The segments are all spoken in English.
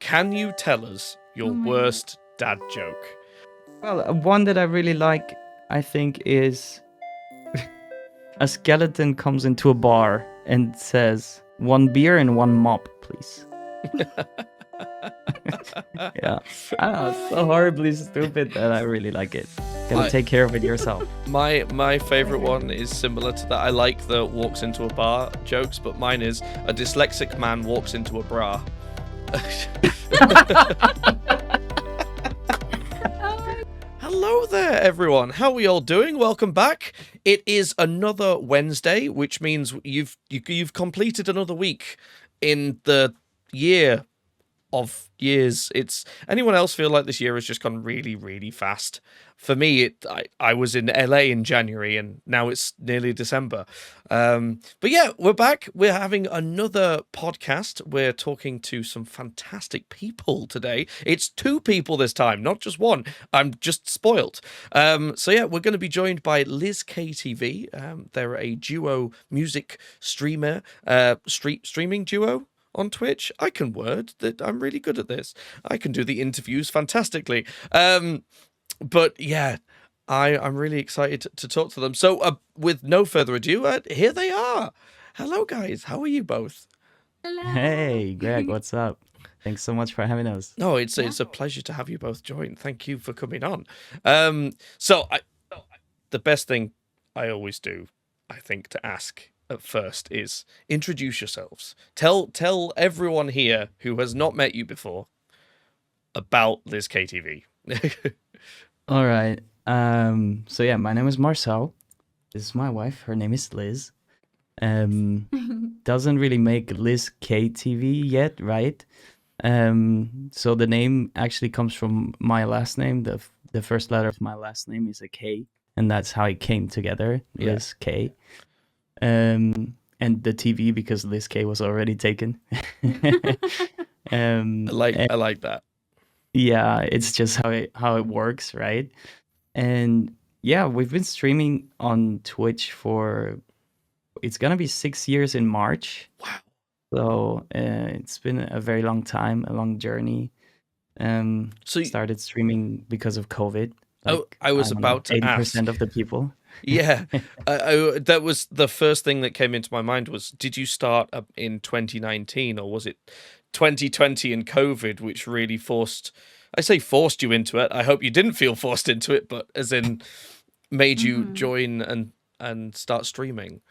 can you tell us your worst dad joke? Well, one that I really like, I think, is a skeleton comes into a bar and says, "1 beer and 1 mop, please." Yeah, I don't know, it's so horribly stupid that I really like it. Gotta take care of it yourself. My favorite one is similar to that. I like the walks into a bar jokes, but mine is a dyslexic man walks into a bra. Hello there, everyone. How are we all doing? Welcome back. It is another Wednesday, which means you've completed another week in the year of years. It's anyone else feel like this year has just gone really, really fast? For me, I was in LA in January and now it's nearly December. But yeah, we're back. We're having another podcast. We're talking to some fantastic people today. It's 2 people this time, not just one. I'm just spoiled. So yeah, we're going to be joined by LizkayTV. They're a duo music streamer, streaming duo on Twitch. I can word that. I'm really good at this. I can do the interviews fantastically. But yeah, I'm really excited to talk to them. So with no further ado, here they are. Hello, guys. How are you both? Hello. Hey, Greg, what's up? Thanks so much for having us. No, it's a pleasure to have you both join. Thank you for coming on. So the best thing I always do, I think, to ask at first is introduce yourselves. Tell everyone here who has not met you before about LizkayTV. All right. So yeah, my name is Marcel. This is my wife. Her name is Liz. Doesn't really make LizkayTV yet, right? So the name actually comes from my last name. The first letter of my last name is a K, and that's how it came together. Yeah. LizK. And the TV because LizK was already taken. I like that. Yeah, it's just how it works, right? And yeah, we've been streaming on Twitch for it's gonna be 6 years in March. Wow. So it's been a very long time, a long journey. So started streaming because of COVID. I was about to 80% of the people. Yeah, that was the first thing that came into my mind was, did you start up in 2019 or was it 2020 and COVID, which really forced you into it? I hope you didn't feel forced into it, but as in made you join and start streaming.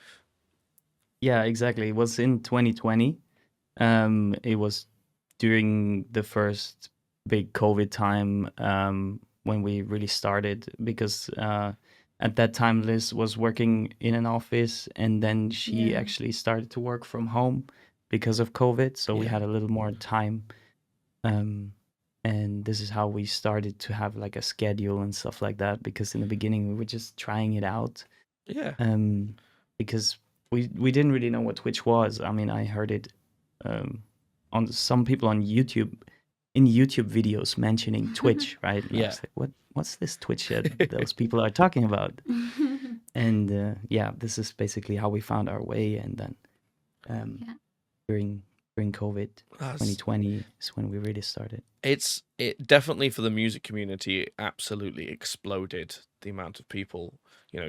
Yeah, exactly. It was in 2020. It was during the first big COVID time when we really started because at that time Liz was working in an office and then she actually started to work from home because of COVID. So we had a little more time. And this is how we started to have like a schedule and stuff like that, because in the beginning we were just trying it out. Yeah. Because we didn't really know what Twitch was. I mean, I heard it on some people on YouTube, in YouTube videos mentioning Twitch, right? And I was like, what's this Twitch that those people are talking about? And yeah, this is basically how we found our way. And then during COVID, 2020 is when we really started. It definitely, for the music community, it absolutely exploded, the amount of people,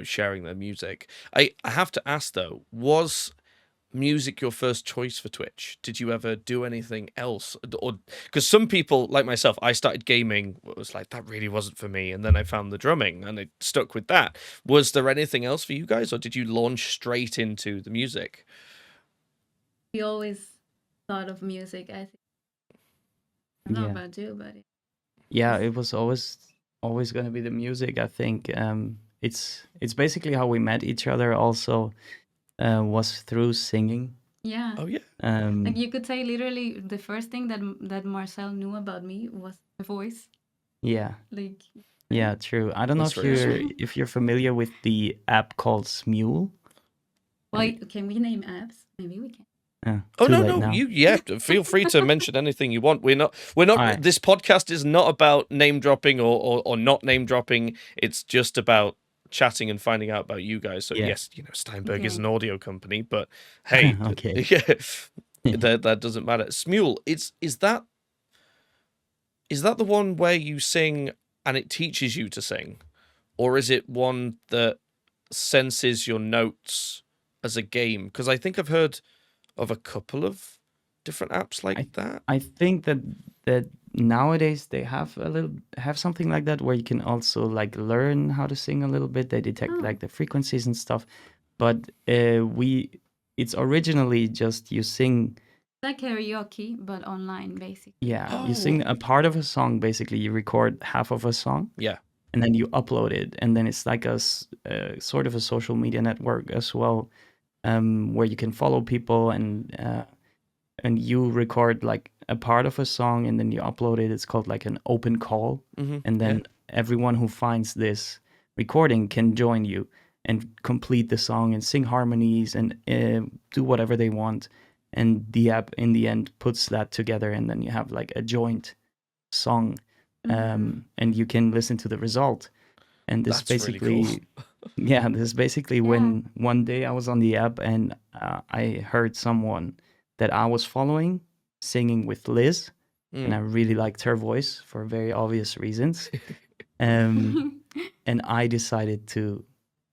sharing their music. I have to ask though, was music your first choice for Twitch? Did you ever do anything else? Or because some people like myself, I started gaming, it was like that really wasn't for me, and then I found the drumming and I stuck with that. Was there anything else for you guys, or did you launch straight into the music? We always thought of music, I think. I don't know about you, but yeah, it was always going to be the music. I think it's basically how we met each other also. Was through singing. Yeah. Oh yeah. Like you could say literally the first thing that Marcel knew about me was my voice. Yeah. Like. Yeah, true. I don't know if you're familiar with the app called Smule. Well, can we name apps? Maybe we can. Oh no! Feel free to mention anything you want. We're not. Right. This podcast is not about name dropping or not name dropping. It's just about chatting and finding out about you guys. So yes, Steinberg is an audio company, but hey, okay. that doesn't matter. Smule, is that Is that the one where you sing and it teaches you to sing? Or is it one that senses your notes as a game? Because I think I've heard of a couple of different apps like that. I think that nowadays they have something like that where you can also like learn how to sing a little bit. They detect like the frequencies and stuff. But it's originally just you sing. Like karaoke, but online, basically. Yeah, you sing a part of a song. Basically, you record half of a song. Yeah. And then you upload it, and then it's like a sort of a social media network as well, where you can follow people and you record like a part of a song and then you upload it. It's called like an open call, and then everyone who finds this recording can join you and complete the song and sing harmonies and do whatever they want. And the app in the end puts that together, and then you have like a joint song. And you can listen to the result. And this That's really basically, cool. yeah, this is basically when one day I was on the app and I heard someone that I was following singing with Liz, and I really liked her voice for very obvious reasons. And I decided to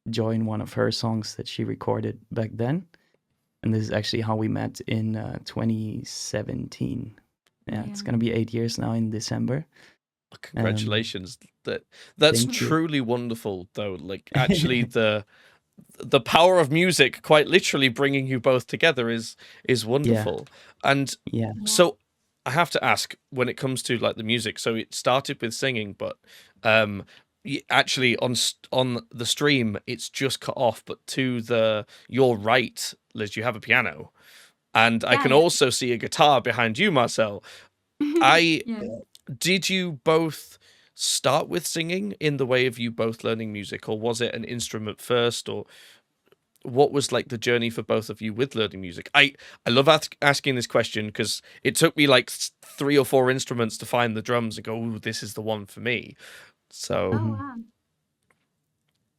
join one of her songs that she recorded back then. And this is actually how we met in 2017. Yeah, it's gonna be 8 years now in December. Congratulations. That's truly wonderful, though. Like, actually, the power of music, quite literally bringing you both together, is wonderful. And so I have to ask, when it comes to like the music, so it started with singing, but actually on the stream it's just cut off, but to your right, Liz, you have a piano, and I can also see a guitar behind you, Marcel. Did you both start with singing in the way of you both learning music, or was it an instrument first, or what was like the journey for both of you with learning music? I love asking this question because it took me like 3 or 4 instruments to find the drums and go, "Ooh, this is the one for me." So wow.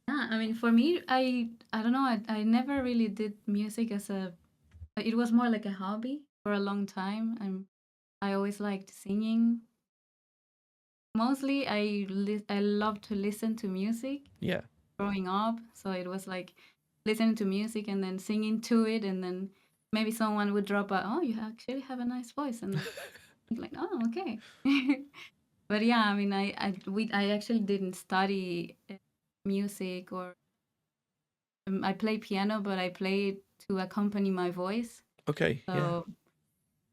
Yeah, I mean, for me, I don't know, I never really did music it was more like a hobby for a long time. I always liked singing. Mostly, I love to listen to music. Yeah. Growing up, so it was like listening to music and then singing to it, and then maybe someone would drop a, "Oh, you actually have a nice voice," and I'm like, "Oh, okay." But yeah, I mean, I actually didn't study music, or I play piano, but I play it to accompany my voice. Okay. So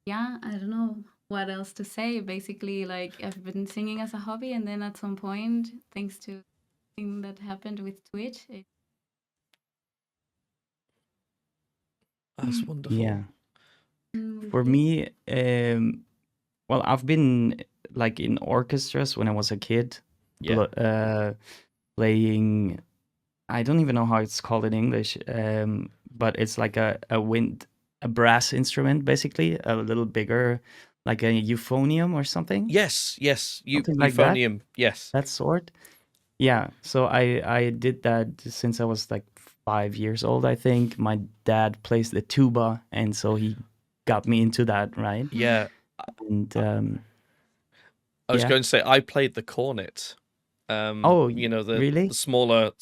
yeah, I don't know what else to say. Basically, like I've been singing as a hobby, and then at some point, thanks to thing that happened with Twitch, That's wonderful. Yeah. For me, well, I've been like in orchestras when I was a kid, playing. I don't even know how it's called in English, but it's like a brass instrument, basically, a little bigger, like a euphonium or something. Yes, Something like that. euphonium. Yes, that sort. Yeah, so I did that since I was like 5 years old, I think. My dad plays the tuba, and so he got me into that, right? Yeah. And I was going to say I played the cornet. oh, you know, really? the smaller,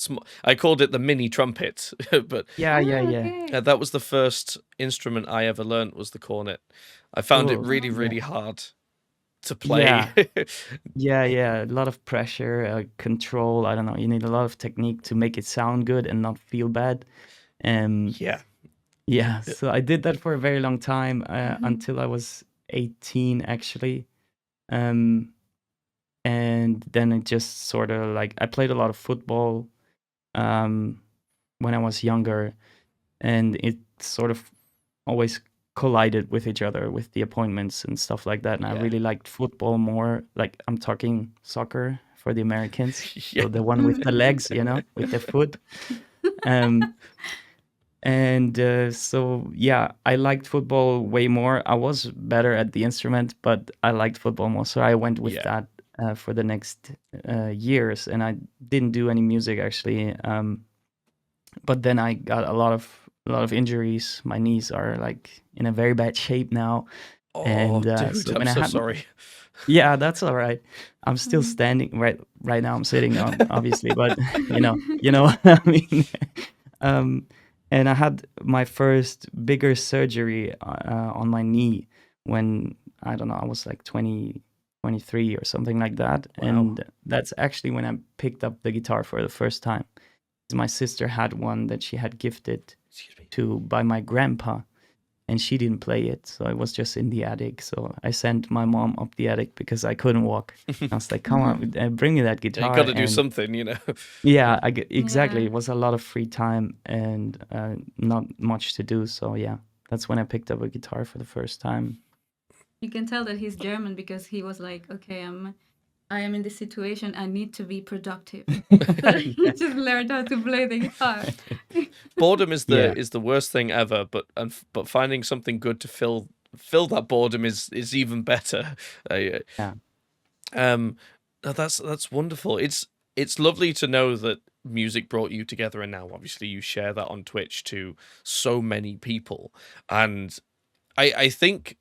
I called it the mini trumpet, but Yeah. Okay. that was the first instrument I ever learned, was the cornet. I found it Cool. really, Yeah. really hard to play. Yeah, a lot of pressure, control. I don't know. You need a lot of technique to make it sound good and not feel bad. Yeah. So I did that for a very long time, until I was 18, actually. And then it just sort of like I played a lot of football when I was younger, and it sort of always collided with each other with the appointments and stuff like that. And I really liked football more. Like, I'm talking soccer for the Americans, so the one with the legs, with the foot. So yeah, I liked football way more. I was better at the instrument, but I liked football more, so I went with that for the next years. And I didn't do any music, actually. But then I got a lot of injuries. My knees are like in a very bad shape now. Oh, And dude, so I'm when so sorry. Yeah, that's all right. I'm still standing right now. I'm sitting on obviously, but you know what I mean. Um, and I had my first bigger surgery on my knee when I don't know, I was like 23 or something like that. Wow. And that's actually when I picked up the guitar for the first time. My sister had one that she had gifted by my grandpa, and she didn't play it, so it was just in the attic. So I sent my mom up the attic because I couldn't walk. I was like, "Come on, bring me that You guitar." got to do And something, you know. yeah, exactly. Yeah. It was a lot of free time and not much to do. So yeah, that's when I picked up a guitar for the first time. You can tell that he's German because he was like, okay, I am in this situation. I need to be productive. So he just learned how to play the guitar. Boredom is Yeah. the worst thing ever, but finding something good to fill that boredom is even better. Yeah. That's wonderful. It's lovely to know that music brought you together, and now obviously you share that on Twitch to so many people. And I think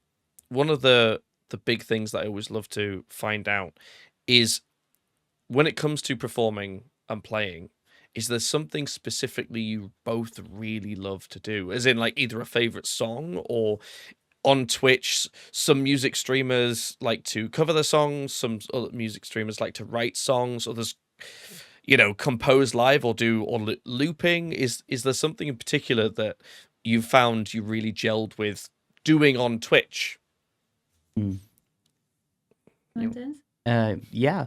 one of the big things that I always love to find out is when it comes to performing and playing, is there something specifically you both really love to do? As in, like, either a favorite song, or on Twitch, some music streamers like to cover the songs, some other music streamers like to write songs, others, compose live or do looping. Is there something in particular that you found you really gelled with doing on Twitch? Mm. Mountains? Yeah.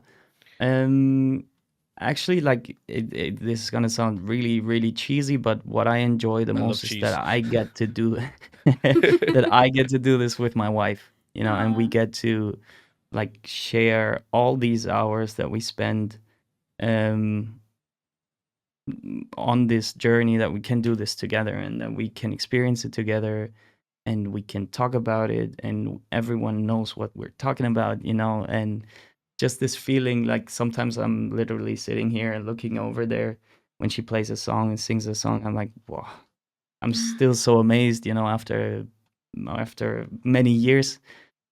Um, Actually, like this is gonna sound really, really cheesy, but what I enjoy the I love most is cheese. that I get to do that I get to do this with my wife, and we Aw. get to like share all these hours that we spend um on this journey, that we can do this together and that we can experience it together and we can talk about it and everyone knows what we're talking about, and just this feeling like sometimes I'm literally sitting here and looking over there when she plays a song and sings a song. I'm like, wow, I'm still so amazed, after many years.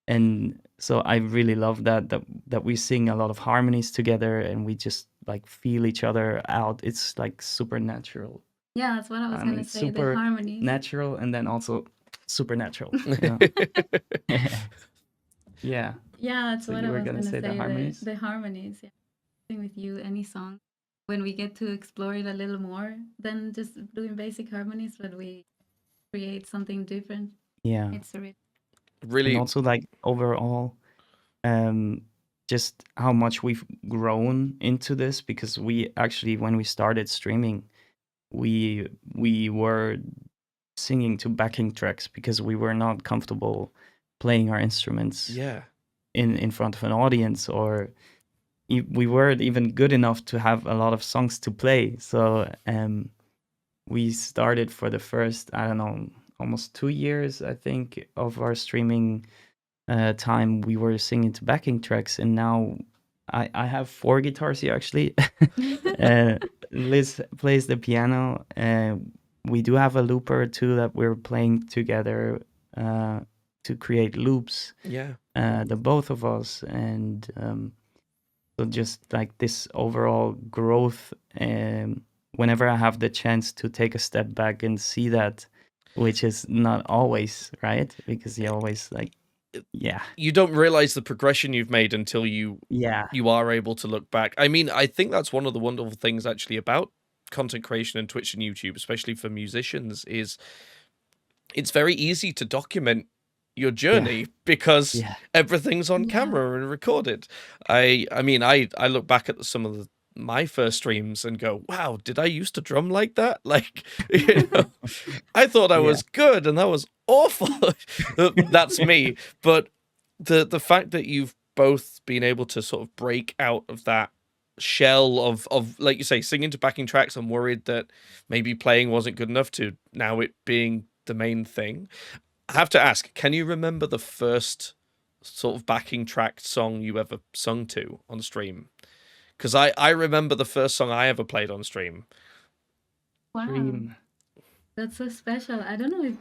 And so I really love that we sing a lot of harmonies together and we just like feel each other out. It's like supernatural. Yeah, that's what I was I gonna mean, say. The super harmonies. natural and then also supernatural. Yeah. Yeah, that's So what you I were was gonna gonna say the say. harmonies? The harmonies. Yeah, sing with you any song. When we get to explore it a little more than just doing basic harmonies, but we create something different. Yeah. It's a And Really, also like overall, um, just how much we've grown into this, because we actually, when we started streaming, we were singing to backing tracks because we were not comfortable playing our instruments yeah. in front of an audience, or we weren't even good enough to have a lot of songs to play. So we started for the first, I don't know, almost 2 years, I think, of our streaming time, we were singing to backing tracks, and now I have 4 guitars here actually. uh, Liz plays the piano. We do have a looper too that we're playing together to create loops, Yeah. the both of us, and so just like this overall growth. Whenever I have the chance to take a step back and see that, which is not always right, because you always like, yeah, You don't realize the progression you've made until you yeah, are able to look back. I mean, I think that's one of the wonderful things actually about content creation and Twitch and YouTube, especially for musicians, is it's very easy to document your journey because yeah, everything's on Yeah. camera and recorded. I mean, I look back at some of my first streams and go, wow, did I used to drum like that? Like, I thought I yeah, was good and that was awful. That's me. But the fact that you've both been able to sort of break out of that shell of like you say, singing to backing tracks, I'm worried that maybe playing wasn't good enough, to now it being the main thing. I have to ask, can you remember the first sort of backing track song you ever sung to on stream? Because I remember the first song I ever played on stream. Wow, dream. that's so special. I don't know if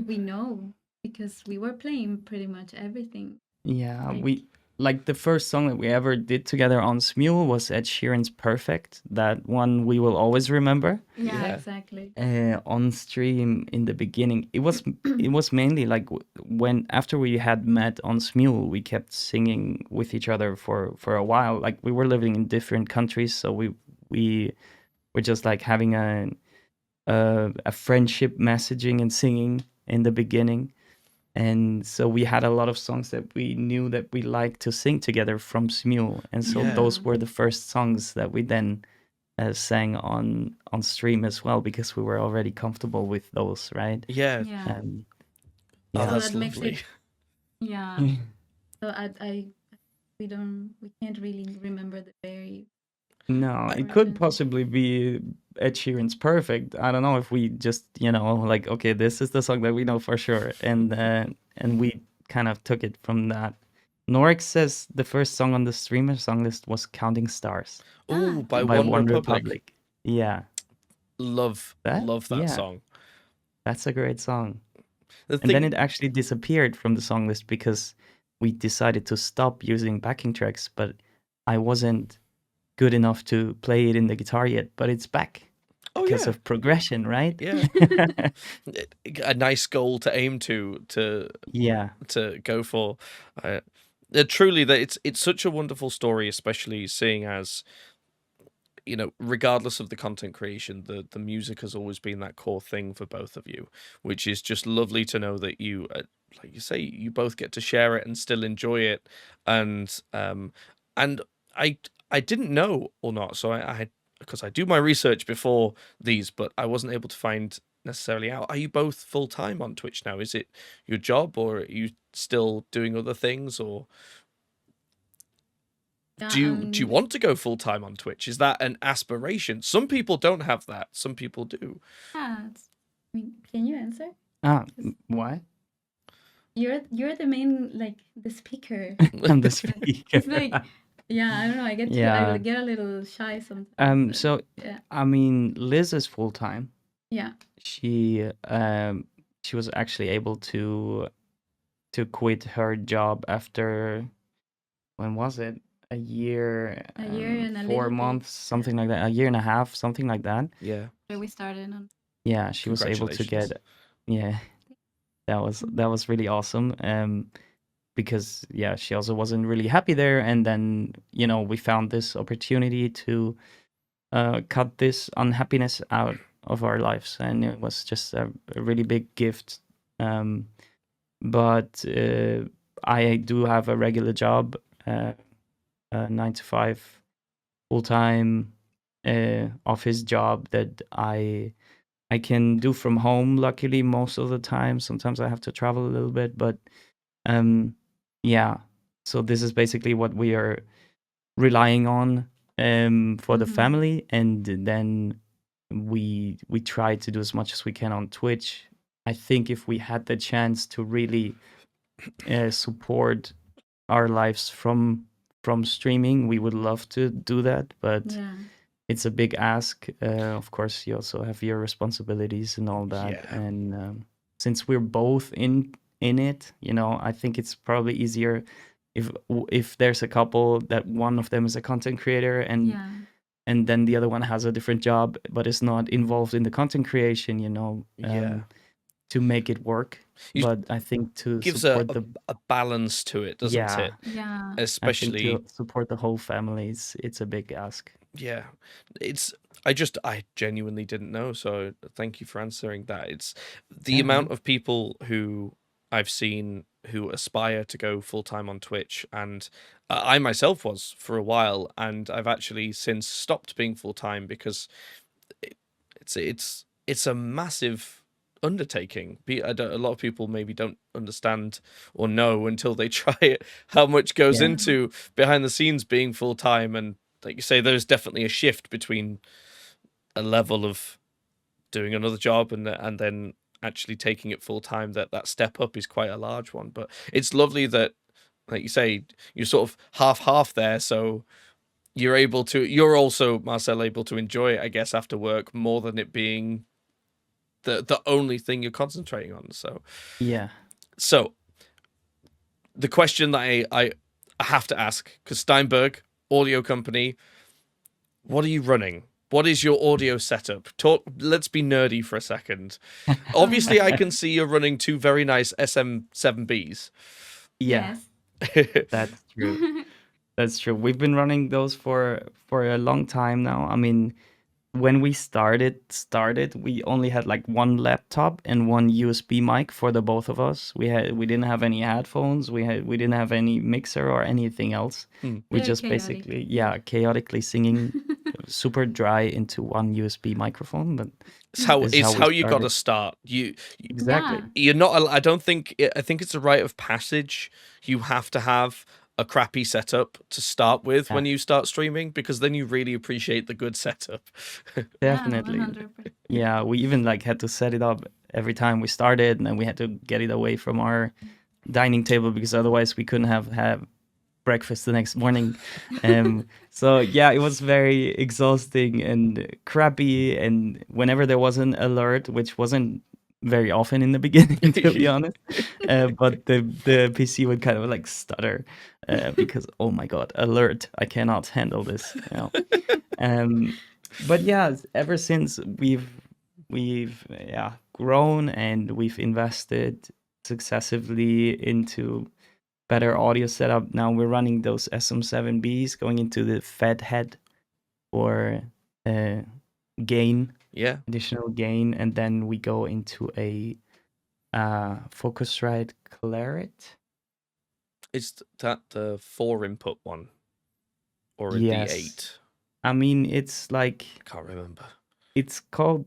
we know because we were playing pretty much everything. Yeah, Like, like the first song that we ever did together on Smule was Ed Sheeran's "Perfect." That one we will always remember. Yeah, Yeah. exactly. On stream in the beginning, it was mainly like when after we had met on Smule, we kept singing with each other for a while. Like we were living in different countries, so we were just like having a friendship messaging and singing in the beginning. And so we had a lot of songs that we knew that we liked to sing together from Smule, and so Yeah. those were the first songs that we then sang on stream as well, because we were already comfortable with those, right? Yeah. Yeah. Um, Oh, yeah. So that's that makes lovely. it. Yeah. So we can't really remember the very No, it could version. possibly be Ed Sheeran's "Perfect." I don't know if we just, like, okay, this is the song that we know for sure, and we kind of took it from that. Norix says the first song on the streamer song list was "Counting Stars" Oh, by by One One Republic. Republic. Yeah, Love that yeah, song. that's a great song. The And then thing, it actually disappeared from the song list because we decided to stop using backing tracks, but I wasn't good enough to play it in the guitar yet, but it's back oh because yeah, of progression, right? yeah, a nice goal to aim Yeah. to go for. Truly, that it's such a wonderful story, especially seeing as regardless of the content creation, the music has always been that core thing for both of you, which is just lovely to know that you, like you say, you both get to share it and still enjoy it, and I didn't know or not, so I because I do my research before these, but I wasn't able to find necessarily out. Are you both full time on Twitch now? Is it your job, or are you still doing other things, or Yeah. do you want to go full time on Twitch? Is that an aspiration? Some people don't have that. Some people do. Yeah. Can you answer? Why? You're the main, like, the speaker. I'm the speaker. It's like, yeah, I don't know. I Yeah. get a little shy sometimes. So Yeah. I mean, Liz is full time. Yeah. She was actually able to quit her job after, when was it? A year, A year and a 4 little bit. months, something like that. A year and a half, something like that. Yeah. Where we started on. Yeah, she was able to Congratulations. get. Yeah, that was really awesome. Because yeah, she also wasn't really happy there, and then we found this opportunity to cut this unhappiness out of our lives, and it was just a really big gift. But I do have a regular job, 9 to 5, full time office job that I can do from home. Luckily, most of the time. Sometimes I have to travel a little bit, but yeah. So this is basically what we are relying on for the family, and then we try to do as much as we can on Twitch. I think if we had the chance to really support our lives from streaming, we would love to do that, but Yeah. it's a big ask. Of course, you also have your responsibilities and all that, Yeah. and since we're both in it, I think it's probably easier if there's a couple that one of them is a content creator and Yeah. and then the other one has a different job but is not involved in the content creation, Yeah. to make it work. You- But I think to Gives support a balance to it, doesn't yeah, it? Yeah. I think Especially, to support the whole family, it's a big ask. yeah. I genuinely didn't know, so thank you for answering that. It's the Yeah. amount of people who I've seen who aspire to go full time on Twitch, and I myself was for a while, and I've actually since stopped being full time because it's a massive undertaking. A lot of people maybe don't understand or know until they try it how much goes Yeah. into behind the scenes being full time, and like you say, there's definitely a shift between a level of doing another job and then actually taking it full time. That step up is quite a large one, but it's lovely that, like you say, you're sort of half there, so you're also, Marcel, able to enjoy it, I guess, after work more than it being the only thing you're concentrating on. So Yeah. the question that I have to ask, because Steinberg Audio Company, what are you running? What is your audio setup? Let's be nerdy for a second. Obviously, I can see you're running two very nice SM7Bs. Yeah, Yes. that's true. That's true. We've been running those for a long time now. I mean, when we started, we only had like one laptop and one USB mic for the both of us. We didn't have any headphones. We didn't have any mixer or anything else. We Very just chaotic. basically chaotically singing super dry into one USB microphone. But It's how this is how we how you got to started. start. You Exactly. Yeah. you're not. I don't think. I think it's a rite of passage. You have to have a crappy setup to start with Yeah, when you start streaming, because then you really appreciate the good setup. Yeah, definitely. 100%. Yeah, we even like had to set it up every time we started, and then we had to get it away from our dining table because otherwise we couldn't have breakfast the next morning. So yeah, it was very exhausting and crappy. And whenever there was an alert, which wasn't very often in the beginning, to be honest, but the PC would kind of like stutter because oh my god, alert! I cannot handle this. You know? But yeah, ever since we've grown and we've invested successively into better audio setup. Now we're running those SM7Bs going into the Fed head for uh, gain, Yeah, additional gain, and then we go into a Focusrite Claret. is that the 4-input one or a Yes, D8? I mean it's like I can't remember. it's called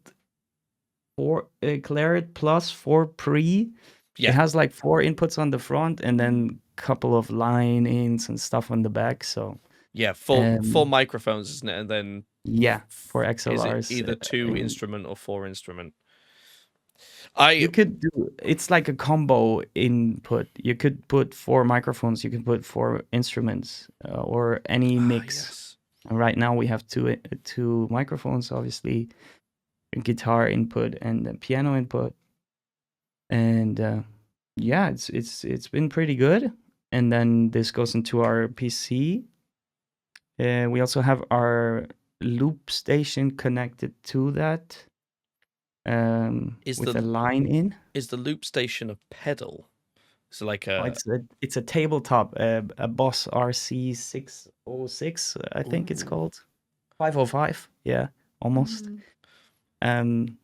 Claret Plus 4 Pre. It Yeah, has like 4 inputs on the front and then couple of line ins and stuff on the back. So yeah, four um, microphones, isn't it? And then yeah, for is it XLRs. either 2 instrument or 4 instrument? You could do it's like a combo input. You could put 4 microphones, you can put 4 instruments or any mix. Yes. And right now we have two microphones, obviously, a guitar input and a piano input. And yeah, it's been pretty good. And then this goes into our PC. We also have our loop station connected to that Is with the a line in. is the loop station a pedal? It's like Oh, a it's a tabletop, a Boss RC 606, I think it's ooh, called 505. Yeah, almost. Mhm. Um,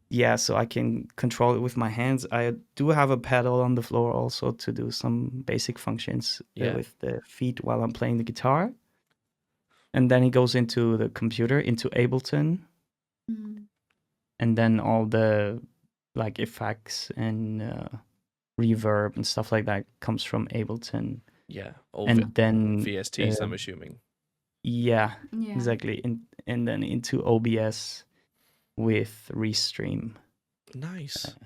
yeah, so I can control it with my hands. I do have a pedal on the floor also to do some basic functions yeah. with the feet while I'm playing the guitar. And then it goes into the computer, into Ableton, Mm. and then all the like effects and reverb and stuff like that comes from Ableton. Yeah, all And then VSTs, I'm assuming. yeah, Yeah. exactly. And then into OBS with Restream. Nice.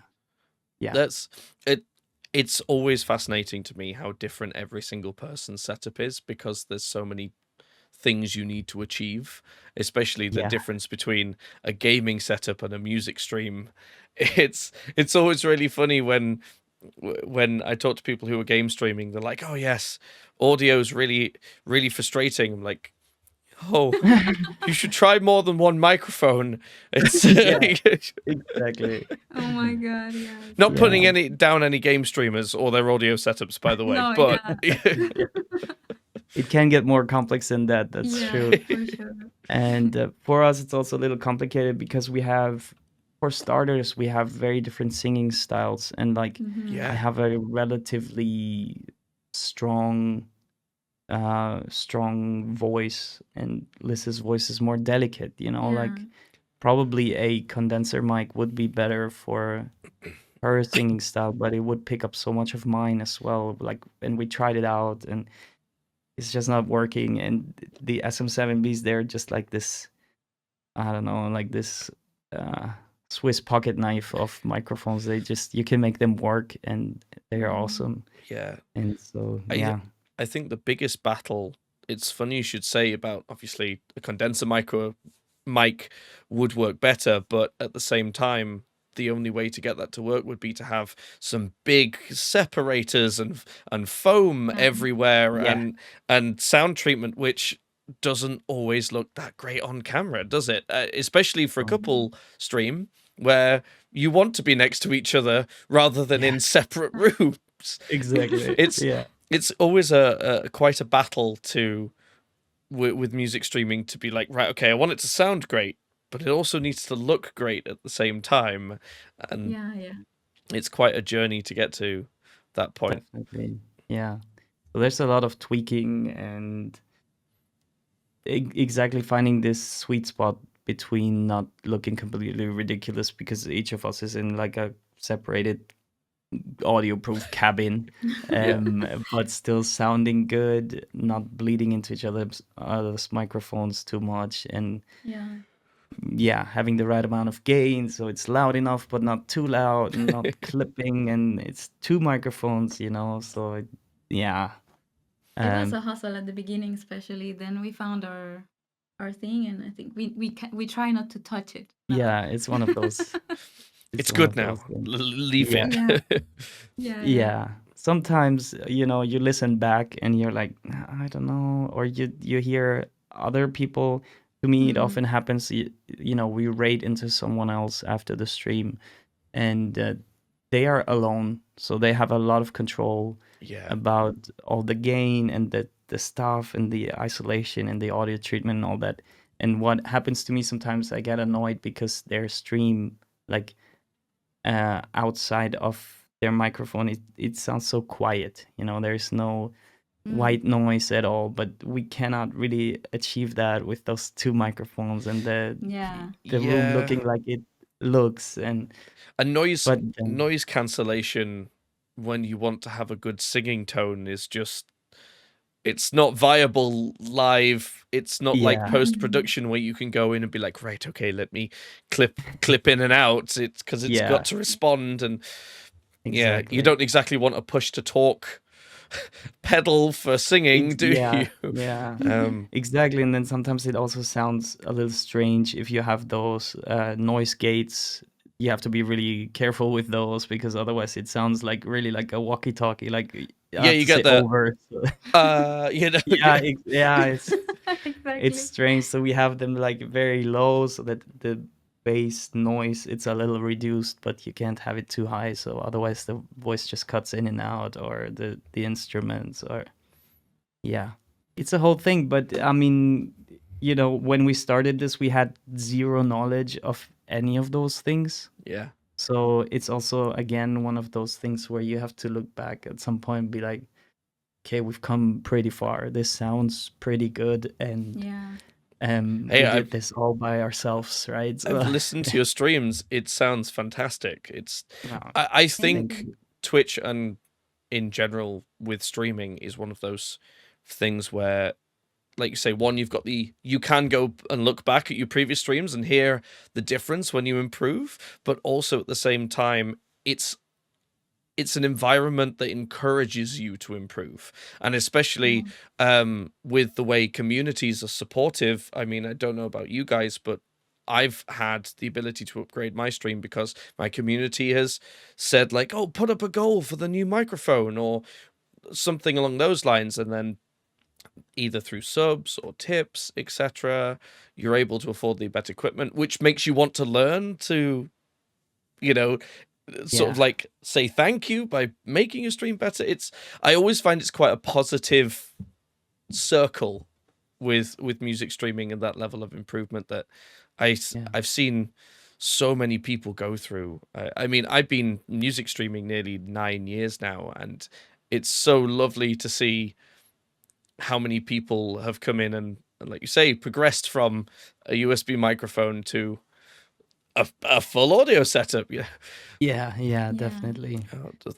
Yeah. That's it. It's always fascinating to me how different every single person's setup is, because there's so many things you need to achieve, especially the Yeah. difference between a gaming setup and a music stream. It's always really funny when I talk to people who are game streaming. They're like, "Oh yes, audio's really frustrating." I'm like, "Oh, you should try more than one microphone." It's Yeah, exactly. Oh my god, yeah. not So putting Yeah. any game streamers or their audio setups, by the way, no, but yeah. It can get more complex than that. That's Yeah, true. for sure. And for us, it's also a little complicated because we have, for starters, we have very different singing styles. And like, Mhm. I yeah, have a relatively strong, strong voice, and Liz's voice is more delicate, you know, like Yeah. probably a condenser mic would be better for her singing style, but it would pick up so much of mine as well. Like, and we tried it out and it's just not working. And the SM7Bs, they're just like this, I don't know, like this uh, Swiss pocket knife of microphones. They just, you can make them work and they're Mhm. awesome. yeah. And so, I yeah. I think the biggest battle. It's funny you should say about, obviously, a condenser mic would work better, but at the same time, the only way to get that to work would be to have some big separators and foam everywhere Yeah. and sound treatment, which doesn't always look that great on camera, does it? Especially for a couple stream where you want to be next to each other rather than in separate rooms. Exactly. It's always a quite a battle to with music streaming to be like, right, okay, I want it to sound great, but it also needs to look great at the same time, and it's quite a journey to get to that point. Definitely. Yeah. So there's a lot of tweaking and exactly finding this sweet spot between not looking completely ridiculous because each of us is in like a separated audio-proof cabin, but still sounding good, not bleeding into each other's microphones too much, and having the right amount of gain so it's loud enough but not too loud and not clipping, and it's two microphones, you know. So it was a hustle at the beginning, especially. Then we found our thing, and I think we try not to touch it. Yeah, it's one of those. It's good now. Leave it. Yeah. Sometimes, you know, you listen back and you're like, I don't know, or you hear other people. To me, it often happens. You know, we raid into someone else after the stream, and they are alone, so they have a lot of control about all the gain and the stuff and the isolation and the audio treatment and all that. And what happens to me sometimes, I get annoyed because their stream, like, outside of their microphone, it sounds so quiet. You know, there's no white noise at all, but we cannot really achieve that with those two microphones and the room looking like it looks. And a noise cancellation when you want to have a good singing tone is just, it's not viable live. It's not like post-production where you can go in and be like, right, okay, let me clip in and out. It's because it's got to respond. And you don't exactly want a push to talk pedal for singing, do you? Yeah. Exactly. And then sometimes it also sounds a little strange if you have those noise gates. You have to be really careful with those because otherwise it sounds like really like a walkie-talkie. Like you get the over. you know, it's strange. So we have them like very low so that the bass noise, it's a little reduced, but you can't have it too high, so otherwise the voice just cuts in and out, or the instruments, or it's a whole thing. But I mean, you know, when we started this, we had zero knowledge of any of those things. So it's also, again, one of those things where you have to look back at some point and be like, okay, we've come pretty far, this sounds pretty good, and we did this all by ourselves, right? So, I've listened to your streams. It sounds fantastic. I think Twitch and in general with streaming is one of those things where, like you say, one, you can go and look back at your previous streams and hear the difference when you improve, but also at the same time, it's an environment that encourages you to improve. And especially with the way communities are supportive. I mean, I don't know about you guys, but I've had the ability to upgrade my stream because my community has said like, oh, put up a goal for the new microphone or something along those lines. And then either through subs or tips, etc., you're able to afford the better equipment, which makes you want to learn to, you know, sort of like say thank you by making your stream better. I always find it's quite a positive circle with music streaming and that level of improvement that I've seen so many people go through. I mean, I've been music streaming nearly 9 years now, and it's so lovely to see how many people have come in and like you say, progressed from a USB microphone to a full audio setup. Yeah, definitely.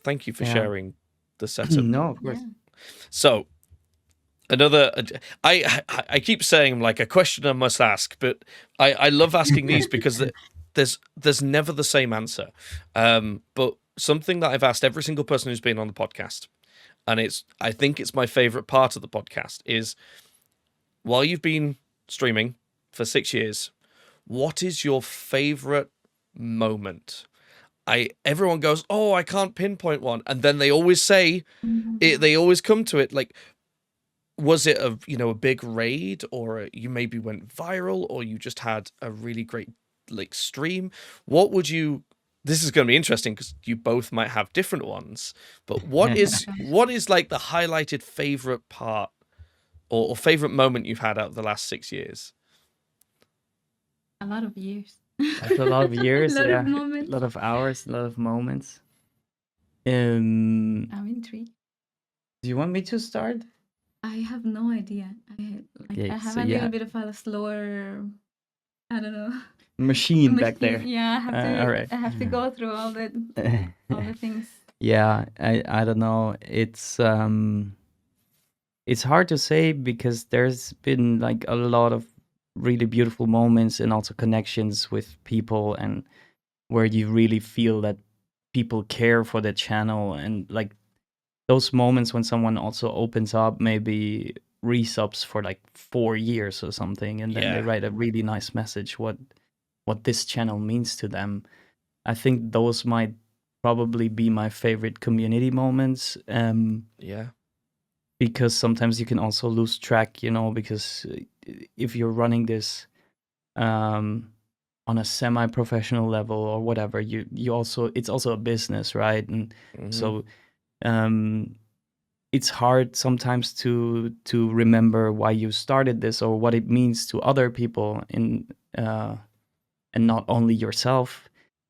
Thank you for sharing the setup. No, of course. So another, I keep saying like a question I must ask, but I love asking these because there's never the same answer. But something that I've asked every single person who's been on the podcast, and I think it's my favorite part of the podcast, is while you've been streaming for 6 years, what is your favorite moment? everyone goes, oh, I can't pinpoint one, and then they always say it. They always come to it. Like, was it a big raid, or you maybe went viral, or you just had a really great like stream? What would you? This is going to be interesting because you both might have different ones. But what is like the highlighted favorite part or favorite moment you've had out of the last 6 years? A lot of years. That's a lot of years, A lot yeah. of moments. A lot of hours, a lot of moments. I'm intrigued. Do you want me to start? I have no idea. I have so a yeah, little bit of a slower, I don't know, machine back there. Yeah, I have to. all right. I have to go through all the things. Yeah, I don't know. It's hard to say because there's been like a lot of really beautiful moments and also connections with people, and where you really feel that people care for the channel, and like those moments when someone also opens up, maybe resubs for like 4 years or something, and then they Yeah. write a really nice message what this channel means to them. I think those might probably be my favorite community moments. Yeah. Because sometimes you can also lose track, because if you're running this on a semi-professional level or whatever, you also, it's also a business, right? And so it's hard sometimes to remember why you started this or what it means to other people and not only yourself.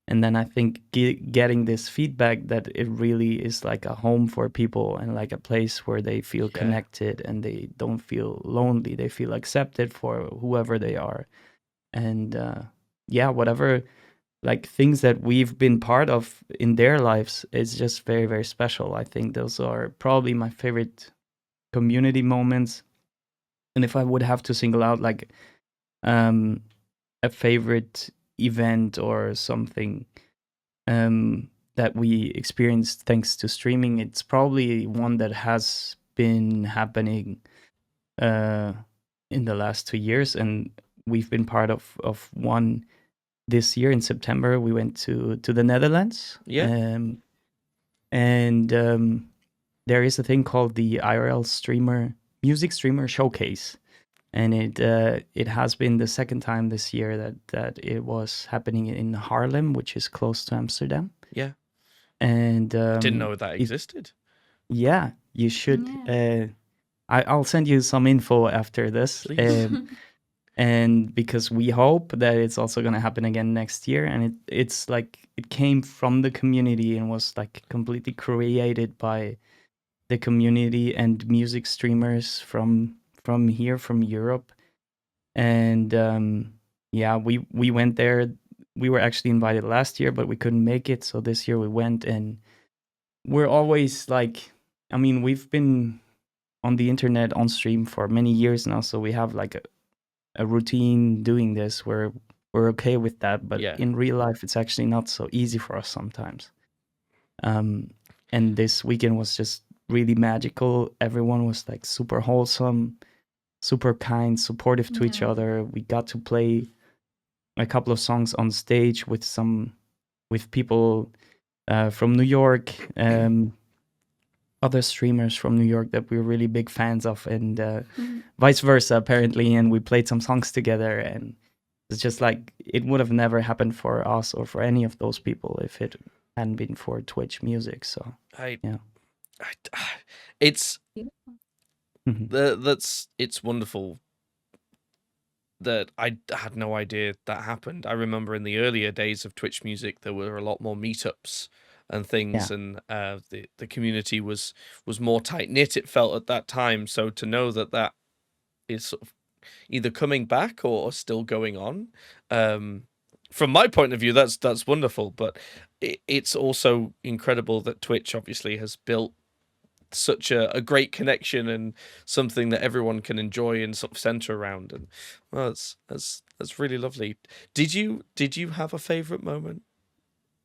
And then I think getting this feedback that it really is like a home for people and like a place where they feel connected and they don't feel lonely. They feel accepted for whoever they are. And whatever like things that we've been part of in their lives is just very, very special. I think those are probably my favorite community moments. And if I would have to single out like a favorite event or something that we experienced thanks to streaming, it's probably one that has been happening in the last 2 years, and we've been part of one this year in September. We went to the Netherlands. And there is a thing called the IRL music streamer showcase, and it has been the second time this year that it was happening in Haarlem, which is close to Amsterdam. Yeah. And didn't know that existed. Yeah, you should. I'll send you some info after this. Please. And because we hope that it's also going to happen again next year, and it's like it came from the community and was like completely created by the community and music streamers from here, from Europe. And we went there. We were actually invited last year, but we couldn't make it, so this year we went. And we're always like, I mean, we've been on the internet on stream for many years now, so we have like a routine doing this where we're okay with that. But in real life, it's actually not so easy for us sometimes. And this weekend was just really magical. Everyone was like super wholesome, super kind, supportive to each other. We got to play a couple of songs on stage with people from New York, other streamers from New York that we're really big fans of, and vice versa apparently. And we played some songs together, and it's just like it would have never happened for us or for any of those people if it hadn't been for Twitch music. So it's it's wonderful that I had no idea that happened. I remember in the earlier days of Twitch music, there were a lot more meetups and things, and the community was more tight knit. It felt at that time. So to know that is sort of either coming back or still going on, from my point of view, that's wonderful. But it's also incredible that Twitch obviously has built such a great connection and something that everyone can enjoy and sort of center around. And well, that's really lovely. Did you have a favorite moment,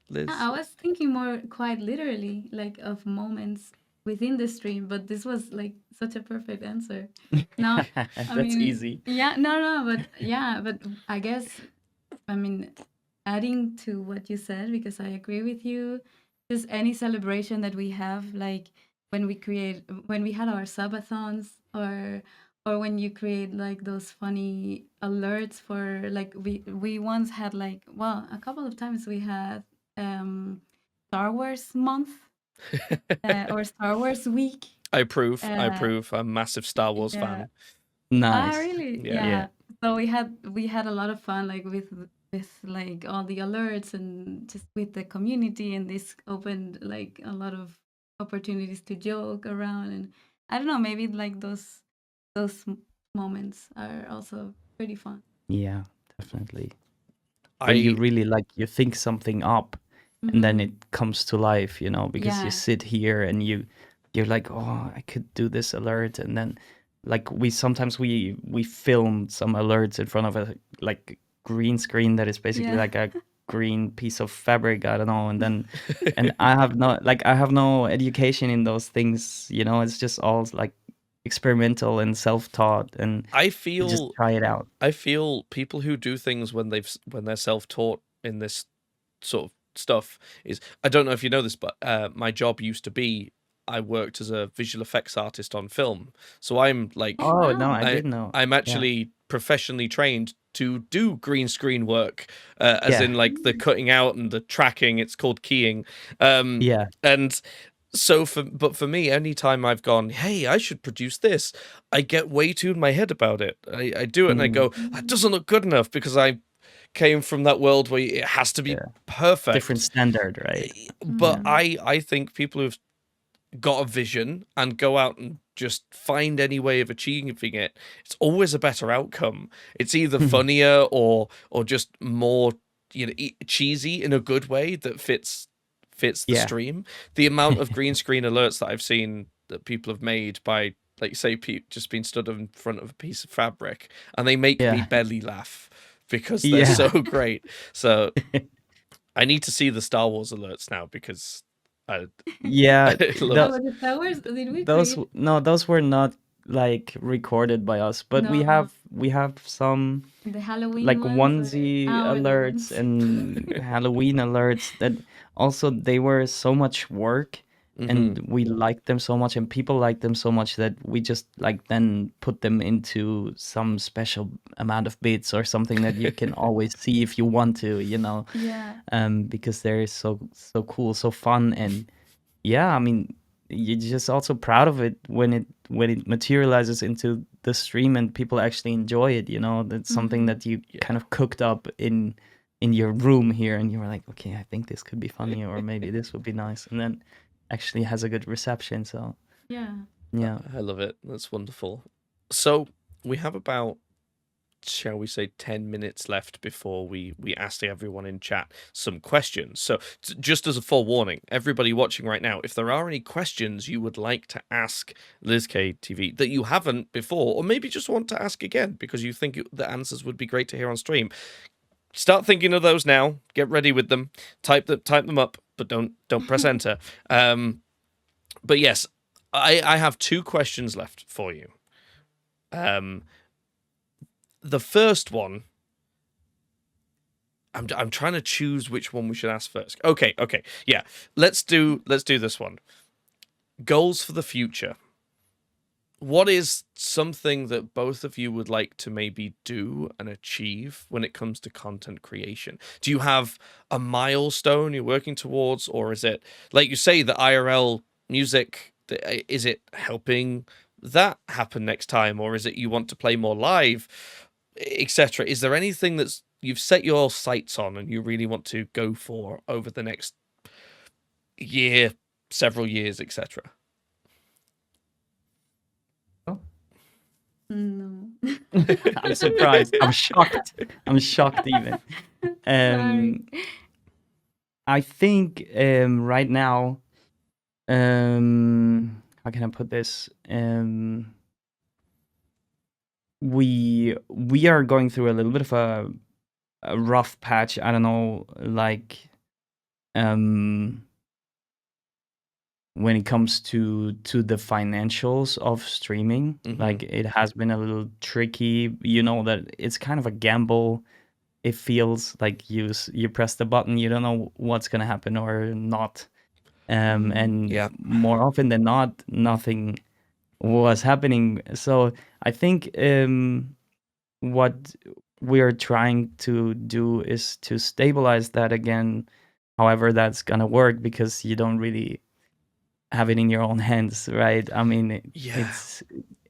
Liz? I was thinking more quite literally, like of moments within the stream, but this was like such a perfect answer. No, that's easy. Yeah, no, but I guess, I mean, adding to what you said, because I agree with you. Just any celebration that we have, like when we had our subathons, or when you create like those funny alerts for, like, we once had, like, well, a couple of times we had Star Wars month, or Star Wars week. I approve. I Uh, approve. I'm a massive Star Wars yeah. fan. Nice. Really? Yeah. Yeah. Yeah. So we had a lot of fun, like, with like all the alerts and just with the community, and this opened like a lot of opportunities to joke around, and I don't know, maybe like those moments are also pretty fun. Yeah, definitely. When you I really like you think something up and then it Mm-hmm. comes to life, because you Yeah. sit here and you're like, oh, I could do this alert, and then like we filmed some alerts in front of a like green screen that is basically Yeah. like a green piece of fabric, I don't know, and then and I have no education in those things, it's just all like experimental and self-taught, and I you just feel try it out. I feel people who do things when they're self-taught in this sort of stuff is, I don't know if you know this, but my job used to be, I worked as a visual effects artist on film. So I'm like, Oh Oh no, wow. I didn't know. I'm Yeah. actually professionally trained to do green screen work, as Yeah. in like the cutting out and the tracking. It's called keying. Yeah. And so for me, anytime I've gone, hey, I should produce this, I get way too in my head about it. I do it and I Mm, go, that doesn't look good enough, because I came from that world where it has to be yeah. perfect. Different standard, right? But Mhm. I think people who've got a vision and go out and just find any way of achieving it, it's always a better outcome. It's either funnier or just more, cheesy in a good way that fits the Yeah. stream. The amount of green screen alerts that I've seen that people have made by, like, say, just being stood in front of a piece of fabric, and they make me Yeah. belly laugh because they're Yeah. so great. So I need to see the Star Wars alerts now, because I Yeah. I love Oh, Tho it. but the towers, did we those create? no, those were not like recorded by us, but we No, have we have some the Halloween like ones, or onesie our the alerts ones. and Halloween alerts that also they were so much work, and we liked them so much and people liked them so much that we just like then put them into some special amount of bits or something that you can always see if you want to, Yeah. because they're so cool, so fun, and yeah, I mean, you're just also proud of it when it materializes into the stream and people actually enjoy it. That's something Mm-hmm. that you Yeah. kind of cooked up in your room here, and you were like, okay, I think this could be funny, or maybe this would be nice, and then actually has a good reception. So Yeah. yeah, I love it. That's wonderful. So we have about, shall we say, 10 minutes left before we ask everyone in chat some questions. So just as a forewarning, everybody watching right now, if there are any questions you would like to ask LizkayTV that you haven't before, or maybe just want to ask again because you think the answers would be great to hear on stream, start thinking of those now. Get ready with them. Type them up, but don't press enter. But yes, I have 2 questions left for you. The first one, I'm trying to choose which one we should ask first. Okay, yeah. Let's do this one. Goals for the future. What is something that both of you would like to maybe do and achieve when it comes to content creation? Do you have a milestone you're working towards, or is it, like you say, the IRL music? Is it helping that happen next time, or is it you want to play more live, etc.? Is there anything that's you've set your sights on and you really want to go for over the next year, several years, etc.? No. I'm surprised. I'm shocked. I'm shocked even. Sorry. I think right now, how can I put this? We are going through a little bit of a rough patch. I don't know, like when it comes to the financials of streaming, like it has been a little tricky. You know that it's kind of a gamble it feels like you press the button, you don't know what's gonna happen or not. And Yeah. more often than not, nothing was happening. So I think what we're trying to do is to stabilize that again. However, that's gonna work because you don't really have it in your own hands, right? I mean, Yeah.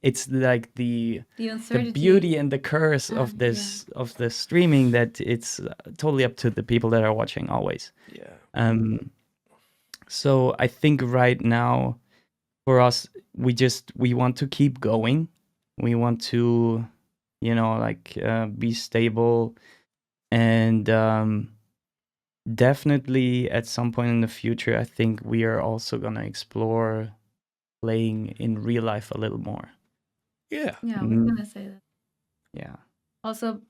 it's like the uncertainty. beauty and the curse of Yeah. this of the streaming, that it's totally up to the people that are watching always. Yeah. So I think right now for us, we want to keep going. We want to, like be stable, and definitely at some point in the future, I think we are also gonna explore playing in real life a little more. Yeah. Yeah, we're gonna say that. Yeah. Also,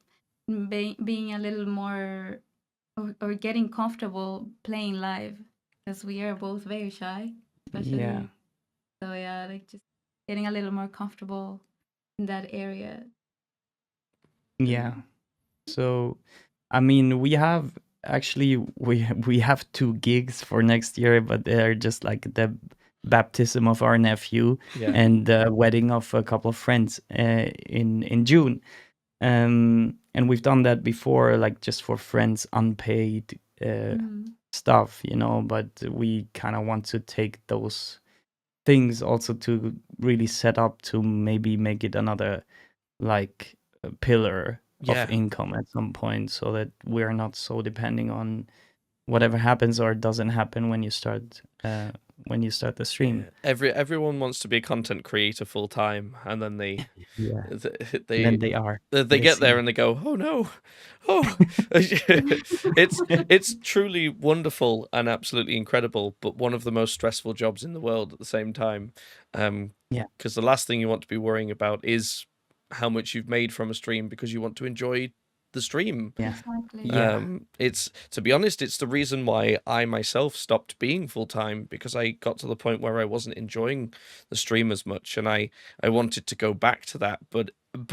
being a little more or getting comfortable playing live, because we are both very shy, especially. Yeah. So yeah, like just getting a little more comfortable in that area. Yeah. So, I mean, we have we have 2 gigs for next year, but they're just like the baptism of our nephew Yeah. and the wedding of a couple of friends in June. And we've done that before, like just for friends, unpaid stuff, but we kind of want to take those things also to really set up to maybe make it another like pillar Yeah. of income at some point, so that we're not so depending on whatever happens or doesn't happen when you start the stream. Yeah. Everyone wants to be a content creator full time, and then they Then they are. they get there and they go, oh no, oh, it's truly wonderful and absolutely incredible, but one of the most stressful jobs in the world at the same time. Because the last thing you want to be worrying about is how much you've made from a stream, because you want to enjoy the stream. Exactly. It's, to be honest, it's the reason why I myself stopped being full time, because I got to the point where I wasn't enjoying the stream as much, and I wanted to go back to that, but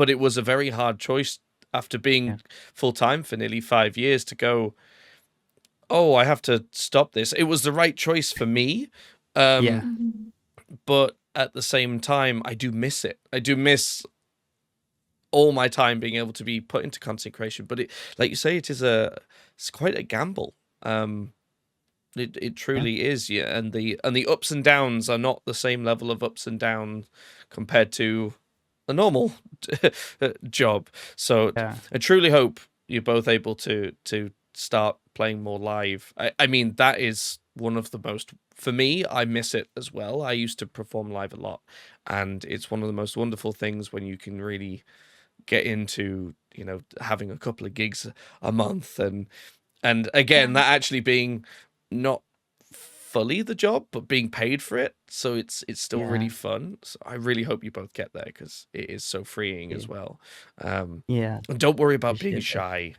it was a very hard choice after being full time for nearly 5 years to go, oh, I have to stop this. It was the right choice for me. But at the same time, I do miss it. I do miss all my time being able to be put into content creation, but it, like you say, it's quite a gamble. It truly is, yeah. And the ups and downs are not the same level of ups and downs compared to a normal job. So I truly hope you're both able to start playing more live. I mean, that is one of the most, for me, I miss it as well. I used to perform live a lot, and it's one of the most wonderful things when you can really get into, having a couple of gigs a month, and again, that actually being not fully the job, but being paid for it, so it's still really fun. So I really hope you both get there, because it is so freeing as well. And don't worry about being shy.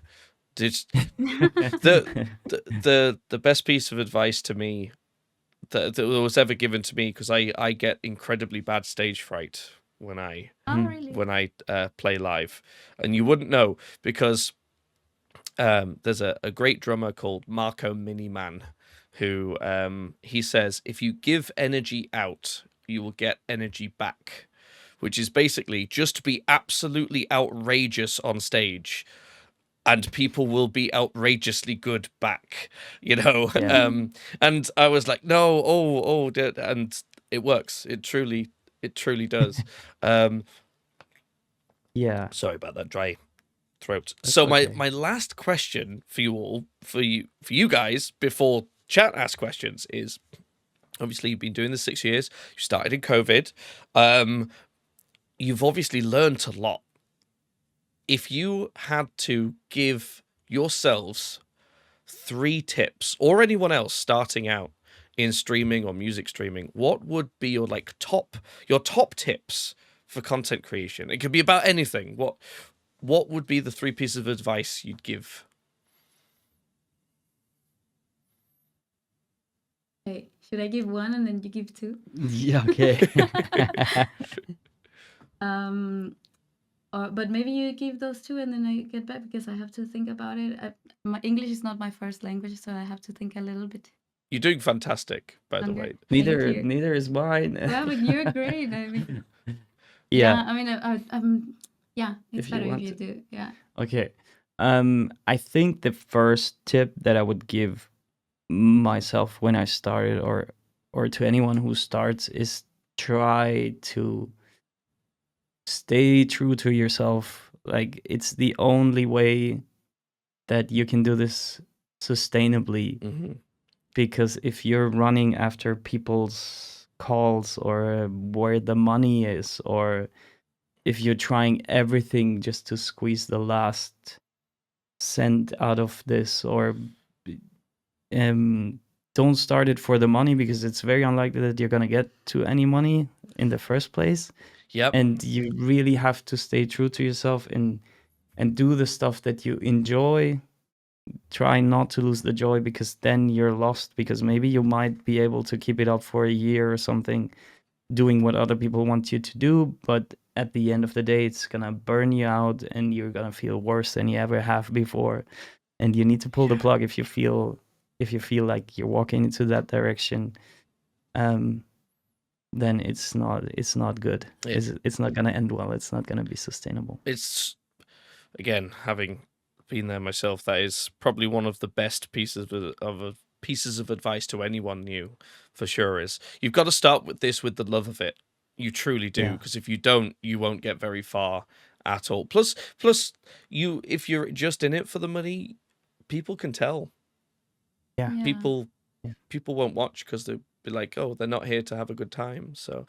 Just the best piece of advice to me that was ever given to me, because I get incredibly bad stage fright when I play live, and you wouldn't know, because there's a great drummer called Marco Miniman, who he says, if you give energy out, you will get energy back, which is basically just be absolutely outrageous on stage, and people will be outrageously good back, and I was like, no, and it works. It truly does. Sorry about that dry throat. That's so okay. my last question for you all, for you guys, before chat asks questions, is, obviously you've been doing this 6 years. You started in COVID. You've obviously learned a lot. If you had to give yourselves 3 tips, or anyone else starting out in streaming or music streaming, what would be your top tips for content creation? It could be about anything. What would be the 3 pieces of advice you'd give? Okay, should I give one and then you give 2? Yeah, okay. but maybe you give those two and then I get back because I have to think about it. My English is not my first language, so I have to think a little bit You're doing fantastic, by the longer. way. Thank Neither you. neither is mine. Well, but you're great. I mean, Yeah, I mean, yeah, it's if you better if want you to. do. Yeah. Okay. I think the first tip that I would give myself when I started, or to anyone who starts, is try to stay true to yourself. Like, it's the only way that you can do this sustainably. Hmm. Because if you're running after people's calls, or where the money is, or if you're trying everything just to squeeze the last cent out of this, or don't start it for the money, because it's very unlikely that you're going to get to any money in the first place. Yep. And you really have to stay true to yourself, and do the stuff that you enjoy. Try not to lose the joy, because then you're lost, because maybe you might be able to keep it up for a year or something, doing what other people want you to do, but at the end of the day it's gonna burn you out, and you're gonna feel worse than you ever have before. And you need to pull the plug if you feel like you're walking into that direction. Then it's not good. It's not gonna end well. It's not gonna be sustainable. It's, again, having been there myself, that is probably one of the best pieces of advice to anyone new, for sure, is you've got to start with the love of it. You truly do, Yeah. because if you don't, you won't get very far at all. Plus, if you're just in it for the money, people can tell. Yeah. Yeah. People won't watch because they'll be like, oh, they're not here to have a good time. So,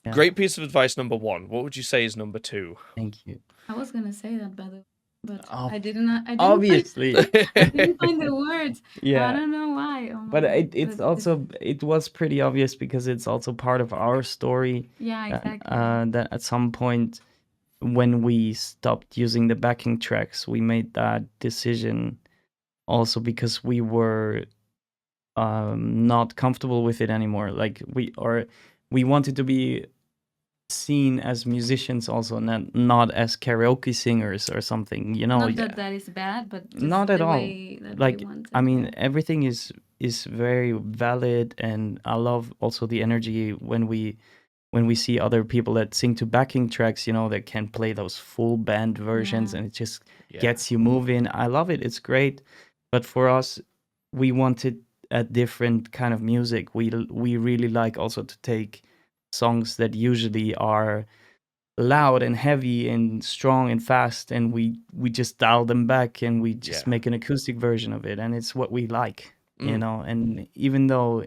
Yeah. great piece of advice number one. What would you say is number two? Thank you. I was gonna say that, by the way, but Oh, I didn't. Obviously. I didn't find the words. I Yeah. don't know why. Oh my But God. it's But also, it was pretty obvious, because it's also part of our story. yeah, exactly. That at some point, when we stopped using the backing tracks, we made that decision also because we were not comfortable with it anymore. Like, we wanted to be seen as musicians also, not as karaoke singers or something, Not that that is bad, but just Not at the all. way that Like, we want I it, mean, yeah. everything is very valid, and I love also the energy when we see other people that sing to backing tracks, that can play those full band versions, Yeah. and it just Yeah. gets you moving. I love it. It's great. But for us, we wanted a different kind of music. We really like also to take songs that usually are loud and heavy and strong and fast, and we just dial them back, and we just Yeah. make an acoustic version of it, and it's what we like. Mm. And even though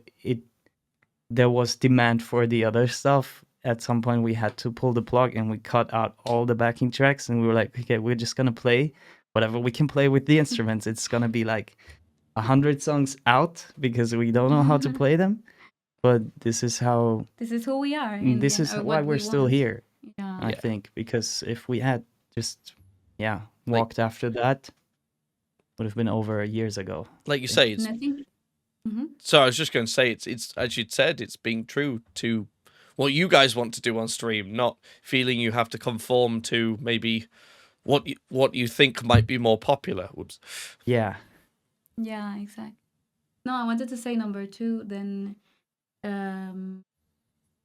there was demand for the other stuff, at some point we had to pull the plug, and we cut out all the backing tracks, and we were like, okay, we're just gonna play whatever we can play with the instruments. It's gonna be like 100 songs out, because we don't know how to play them, but this is how This is who we are in this the end, is or why what we're we still want. here. Yeah. I Yeah. think, because if we had just walked after that, would have been over years ago. Like you say, it's And I think. Mhm. So I was just going to say, it's as you'd said, it's being true to what you guys want to do on stream, not feeling you have to conform to maybe what you think might be more popular. Whoops. Yeah. Yeah, exactly. No, I wanted to say number two. Then,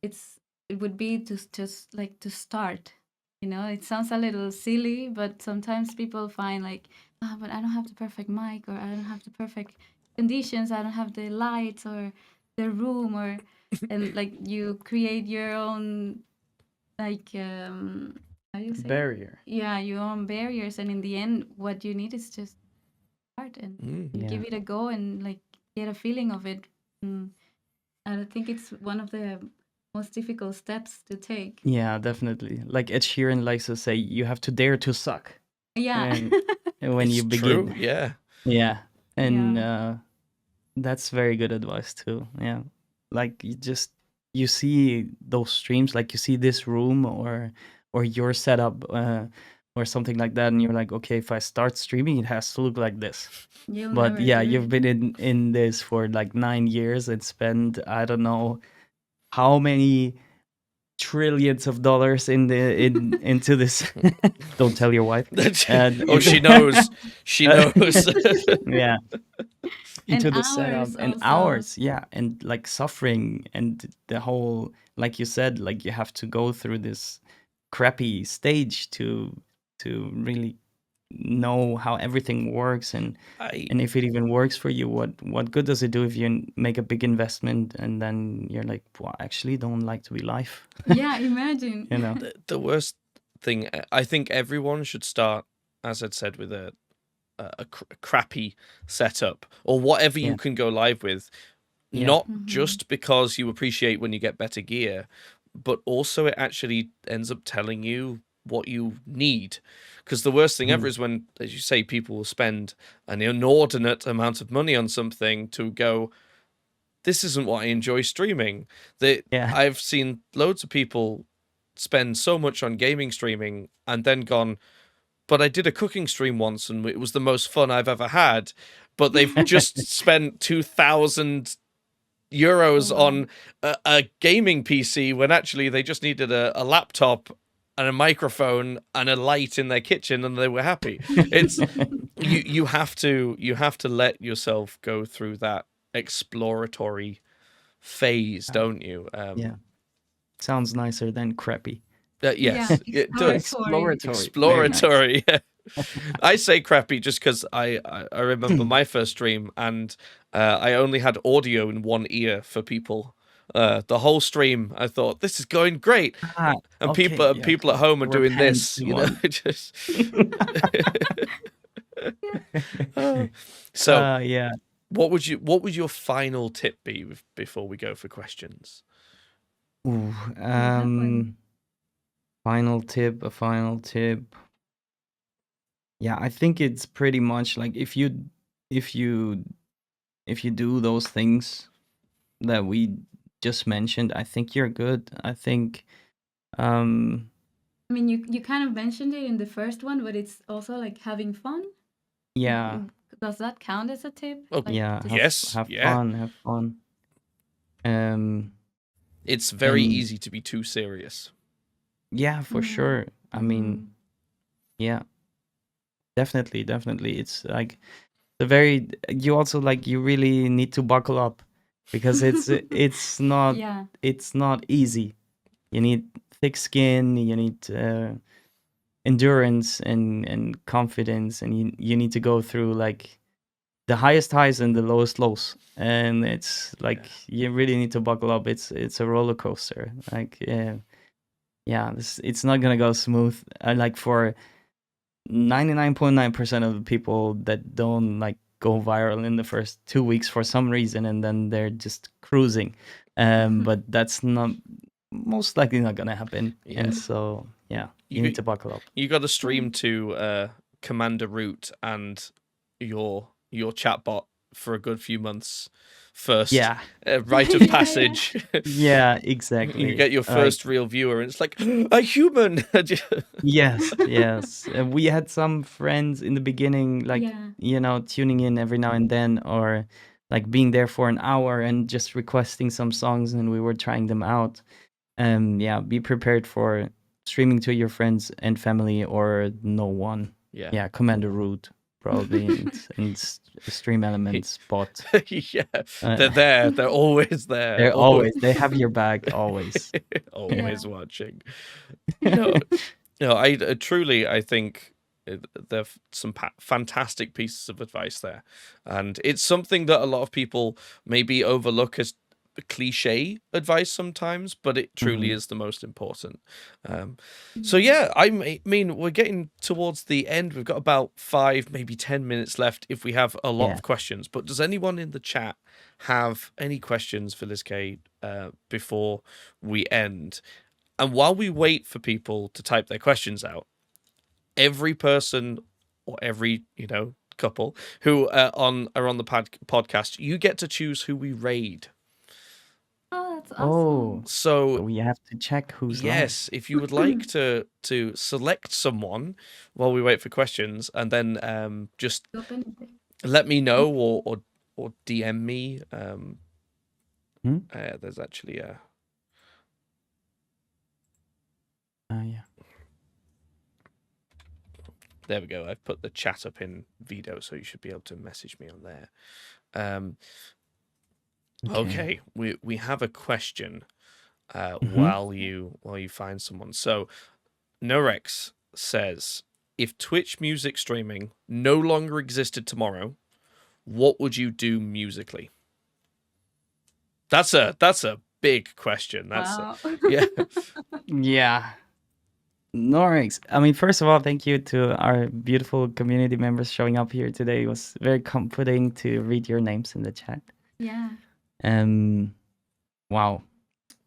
it would be to just like to start. It sounds a little silly, but sometimes people find like, but I don't have the perfect mic, or I don't have the perfect conditions. I don't have the lights or the room, and like you create your own, like, how do you say it? Barrier. Yeah, your own barriers, and in the end, what you need is just start and Mm. give Yeah. it a go and like get a feeling of it. And I think it's one of the most difficult steps to take. Yeah, definitely. Like Ed Sheeran likes to say, you have to dare to suck. Yeah. When you It's begin. true, yeah. Yeah. And Yeah. that's very good advice too. Yeah. Like, you see those streams, like you see this room, or your setup, or something like that, and you're like, okay, if I start streaming, it has to look like this. You'll But never yeah, do you've it. been in this for like 9 years, and spent, I don't know how many trillions of dollars into this. Don't tell your wife. Oh, she knows. She knows. Yeah. And Into the setup hours and also. hours, yeah, and like suffering and the whole, like you said, like you have to go through this crappy stage to really know how everything works, and if it even works for you, what good does it do if you make a big investment and then you're like, well, I actually don't like to be live. Yeah, imagine. You know. The worst thing, I think everyone should start, as I'd said, with a crappy setup or whatever you Yeah. can go live with. Yeah. Not just because you appreciate when you get better gear, but also it actually ends up telling you what you need. Because the worst thing ever is when, as you say, people will spend an inordinate amount of money on something to go, this isn't what I enjoy streaming. Yeah. I've seen loads of people spend so much on gaming streaming and then gone, but I did a cooking stream once and it was the most fun I've ever had. But they've just spent 2,000 euros on a gaming PC when actually they just needed a laptop and a microphone and a light in their kitchen and they were happy. It's you have to let yourself go through that exploratory phase, don't you? Yeah. Sounds nicer than crappy. Yes, Yeah, it does. exploratory. Exploratory. Yeah. I say crappy just because I remember my first stream and I only had audio in one ear for people. The whole stream, I thought this is going great, and Okay, people at home are We're doing pants this, in you know. one. Just so, Yeah. what would your final tip be before we go for questions? Ooh, have one? a final tip. Yeah, I think it's pretty much like if you do those things that we just mentioned, I think you're good. I think um I mean, you kind of mentioned it in the first one, but it's also like having fun. yeah, Does that count as a tip? Oh, Like, yeah, yes, have yeah. fun, have fun. It's very and easy to be too serious. yeah, for Yeah. sure. I mean, yeah, definitely. It's like you also like you really need to buckle up because it's not Yeah. it's not easy. You need thick skin, you need endurance and confidence, and you need to go through like the highest highs and the lowest lows, and it's like you really need to buckle up. It's a roller coaster. Like it's not gonna go smooth. Like for 99.9% of the people that don't like go viral in the first 2 weeks for some reason, and then they're just cruising. But that's not most likely not gonna happen. Yeah. And so you need to buckle up. You got to stream to Commander Root and your chatbot for a good few months first. Yeah. Rite of passage. Yeah, exactly. You get your first real viewer, and it's like a human. Yes. We had some friends in the beginning, like tuning in every now and then, or like being there for an hour and just requesting some songs, and we were trying them out. Be prepared for streaming to your friends and family or no one. Yeah, Commander Root probably and Stream Elements bot. Yeah, they're there. They're always there. They're always. They have your back always. Always watching. No, I truly, I think there's some fantastic pieces of advice there, and it's something that a lot of people maybe overlook as cliche advice sometimes, but it truly is the most important. So yeah, I mean, we're getting towards the end. We've got about 5, maybe 10 minutes left if we have a lot of questions. But does anyone in the chat have any questions for LizkayTV before we end? And while we wait for people to type their questions out, every person or every couple who are on the podcast, you get to choose who we raid. Oh, that's awesome. So we have to check who's yes, if you would like to select someone while we wait for questions, and then just let me know or DM me. There's actually Yeah. There we go. I've put the chat up in Vido, so you should be able to message me on there. Okay. We have a question while you find someone. So Norex says, if Twitch music streaming no longer existed tomorrow, what would you do musically? That's a big question. Wow. Yeah. Yeah. Norix. I mean, first of all, thank you to our beautiful community members showing up here today. It was very comforting to read your names in the chat. Yeah. Wow.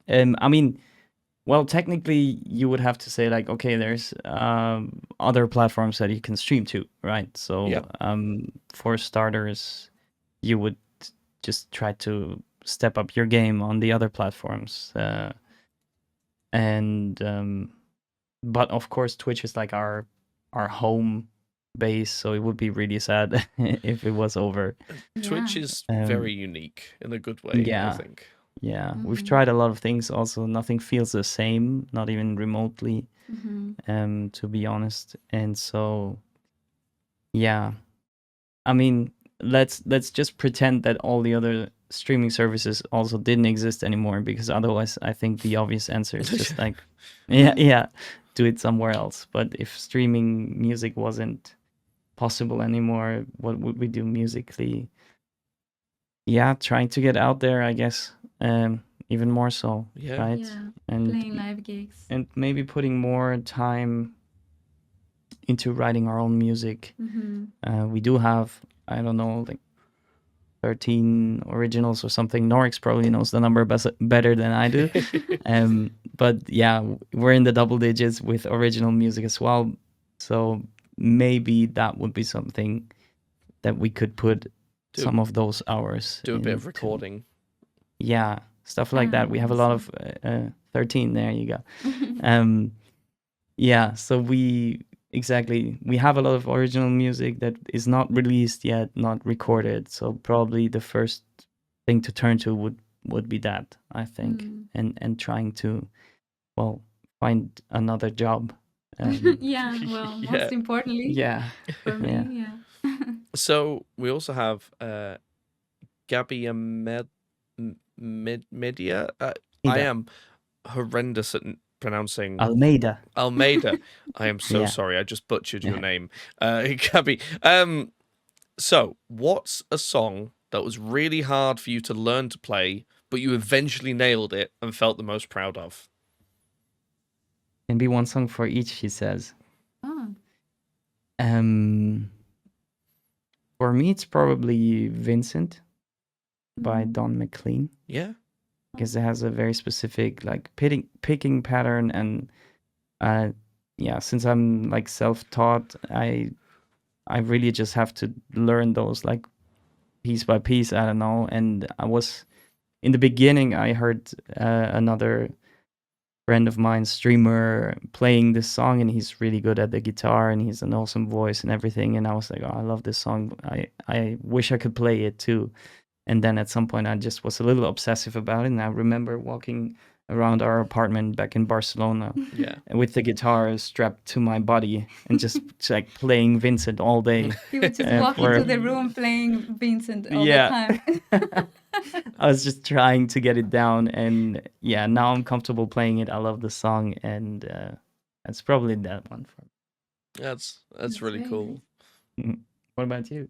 I mean, well, technically, you would have to say like, okay, there's other platforms that you can stream to, right? So, Yeah. for starters, you would just try to step up your game on the other platforms, but of course, Twitch is like our home base, so it would be really sad if it was over. Twitch Yeah. is very unique in a good way, I Yeah. think. Yeah, we've Mhm. tried a lot of things. Also, nothing feels the same, not even remotely. Mhm. To be honest. And so, yeah, I mean, let's just pretend that all the other streaming services also didn't exist anymore, because otherwise, I think the obvious answer is just like, yeah, do it somewhere else. But if streaming music wasn't possible anymore, what would we do musically? Yeah, trying to get out there, I guess. Even more so, Yeah. right? Yeah. And Playing live gigs. and maybe putting more time into writing our own music. We do have, I don't know, like 13 originals or something. Norix probably knows the number better than I do. But yeah, we're in the double digits with original music as well. So maybe that would be something that we could put some of those hours Do a bit of into. recording. Yeah, stuff like that. We have a lot of 13. There you go. Yeah, so we have a lot of original music that is not released yet, not recorded. So probably the first thing to turn to would be that, I think, and trying to, well, find another job. Yeah. Well, Yeah. most importantly. Yeah. For me, Yeah. yeah. So we also have Gabby Media. I am horrendous at pronouncing Almeida. I am so Yeah. sorry. I just butchered your name, Gabby. So what's a song that was really hard for you to learn to play, but you eventually nailed it and felt the most proud of? Can be one song for each, she says. Oh. For me, it's probably Vincent by Don McLean. Yeah. Because it has a very specific like picking pattern, and yeah, since I'm like self-taught, I really just have to learn those like piece by piece. I don't know. And I was in the beginning, I heard another friend of mine, streamer, playing this song, and he's really good at the guitar, and he's an awesome voice and everything. And I was like, oh, I love this song. I wish I could play it too. And then at some point, I just was a little obsessive about it. And I remember walking around our apartment back in Barcelona, with the guitar strapped to my body, and just like playing Vincent all day. You would just walk into the room playing Vincent all the time. I was just trying to get it down, and yeah, now I'm comfortable playing it. I love the song, and that's probably that one for me. That's really cool. Nice. What about you?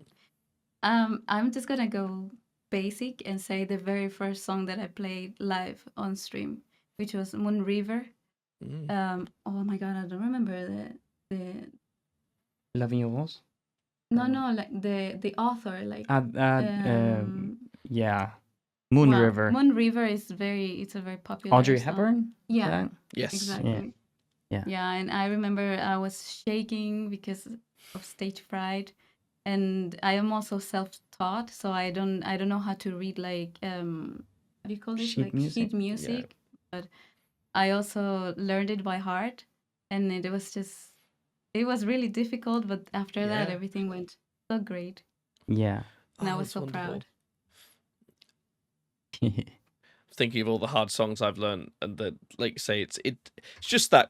I'm just gonna go basic and say the very first song that I played live on stream, which was Moon River. Oh my god, I don't remember the La Vigne Rose? No, like the author, like yeah, Moon River. Moon River is it's a very popular Audrey song. Hepburn? Yeah. Yes. Exactly. Yeah, and I remember I was shaking because of stage fright. And I am also self-taught, so I don't know how to read like how do you call this, sheet music. But I also learned it by heart, and it was really difficult. But after that, everything went so great. Yeah, and I was so proud. Thinking of all the hard songs I've learned, and that, like you say, it's just that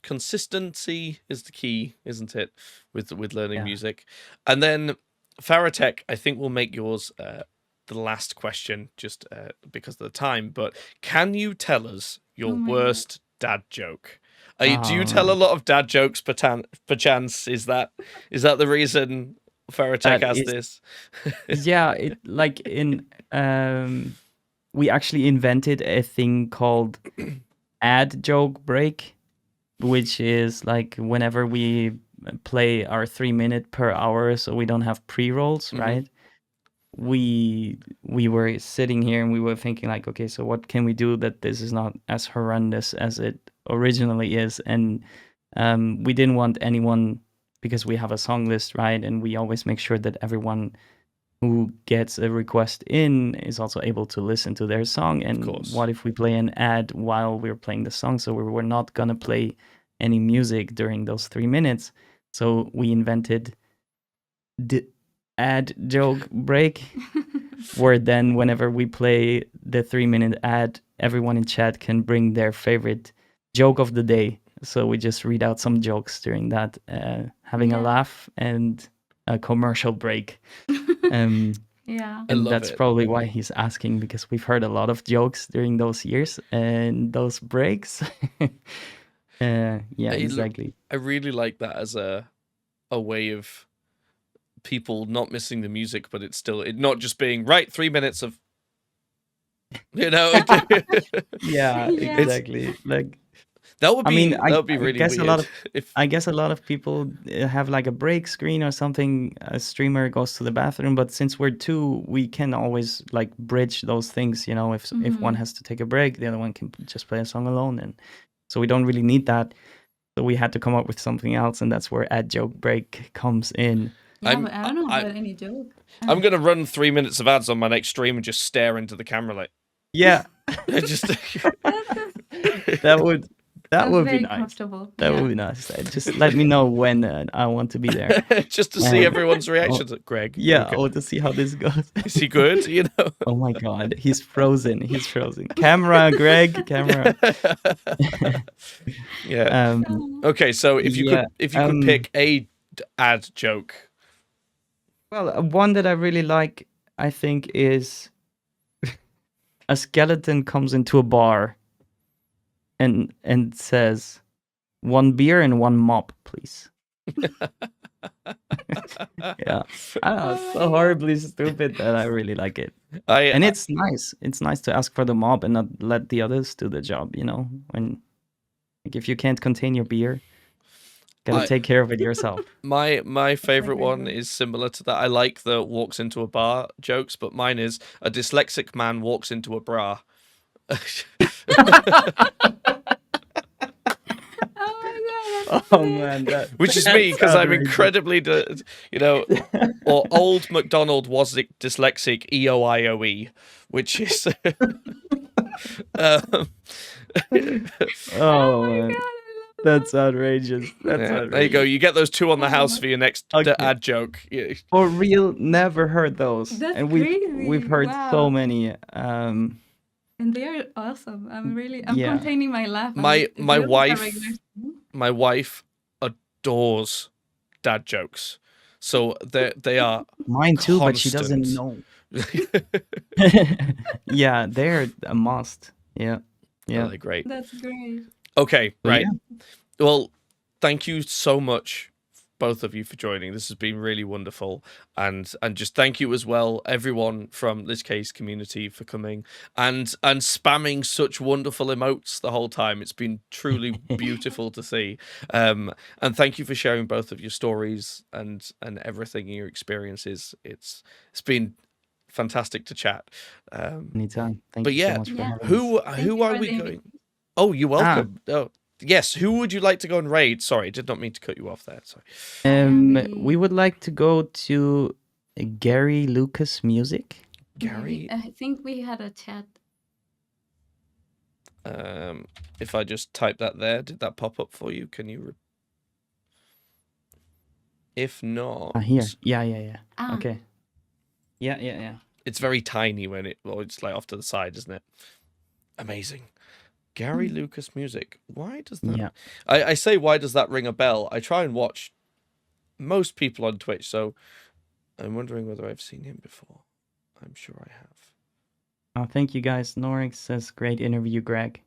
consistency is the key, isn't it, with learning Yeah. music? And then Faratek, I think we'll make yours the last question, just because of the time. But can you tell us your Oh my God. worst dad joke? Do you tell a lot of dad jokes perchance? Is that the reason Faratek That has is, this? yeah, it like in we actually invented a thing called ad joke break, which is like whenever we play our 3 minute per hour, so we don't have pre-rolls, Mhm. right? We were sitting here and we were thinking like, okay, so what can we do that this is not as horrendous as it originally is? And we didn't want anyone, because we have a song list, right? And we always make sure that everyone who gets a request in is also able to listen to their song. And course. what if we play an ad while we're playing the song? So we were not gonna play any music during those 3 minutes. So we invented the ad joke break, where then whenever we play the 3 minute ad, everyone in chat can bring their favorite joke of the day. So we just read out some jokes during that, having a Yeah. laugh and a commercial break. Yeah. I And love that's it. probably why he's asking, because we've heard a lot of jokes during those years and those breaks. Yeah, exactly. I really like that as a way of people not missing the music, but it's still not just being right 3 minutes of, you know. Yeah, Yeah. exactly. Like, That would I be mean, that would be really guess weird if I guess a lot of people have like a break screen or something. A streamer goes to the bathroom, but since we're two, we can always like bridge those things. You know, if one has to take a break, the other one can just play a song alone, and so we don't really need that. So we had to come up with something else, and that's where ad joke break comes in. Yeah, but I don't know about any joke. I'm gonna run 3 minutes of ads on my next stream and just stare into the camera like, Yeah, just that would That's be very nice. comfortable. That Yeah. would be nice. Just let me know when I want to be there. just to see everyone's reactions. Greg, Yeah, okay. I want to see how this goes. Is he good? You know. Oh my God, he's frozen. He's frozen. Camera, Greg, camera. Yeah. Okay, so if you could pick a ad joke. Well, one that I really like, I think, is a skeleton comes into a bar and says, "1 beer and 1 mop, please." Yeah, I don't know, it's so horribly stupid that I really like it. And it's nice. It's nice to ask for the mob and not let the others do the job. You know, when like if you can't contain your beer, gotta take care of it yourself. My favorite one is similar to that. I like the walks into a bar jokes, but mine is a dyslexic man walks into a bra. Oh man, which is me, because I'm incredibly, or old MacDonald was dyslexic, EOIOE, which is. Oh man, that's outrageous. That's outrageous. There you go. You get those 2 on the house for your next ad joke. Yeah. For real, never heard those. That's and crazy. we've heard so many. And they're awesome. I'm containing my laugh. My wife adores dad jokes, so they are mine too, constant. But she doesn't know. Yeah, they're a must. Yeah. Really great. That's great. Okay, right. Yeah. Well, thank you so much, both of you, for joining. This has been really wonderful, and just thank you as well, everyone from LizkayTV's community, for coming and spamming such wonderful emotes the whole time. It's been truly beautiful to see. And thank you for sharing both of your stories and everything in your experiences. It's been fantastic to chat. Anytime. Thank but you yeah, so much for having who are we going? Oh, you're welcome. Oh, yes. Who would you like to go and raid? Sorry, I did not mean to cut you off there. Sorry. We would like to go to Gary Lucas Music. Gary, I think we had a chat. if I just type that there, did that pop up for you? Can you? If not, Here. Yeah. Ah. Okay. Yeah. It's very tiny when it's like off to the side, isn't it? Amazing. Gary Lucas Music. Why does that? Yeah. I say, why does that ring a bell? I try and watch most people on Twitch, so I'm wondering whether I've seen him before. I'm sure I have. Oh, thank you guys. Norix says, great interview, Greg.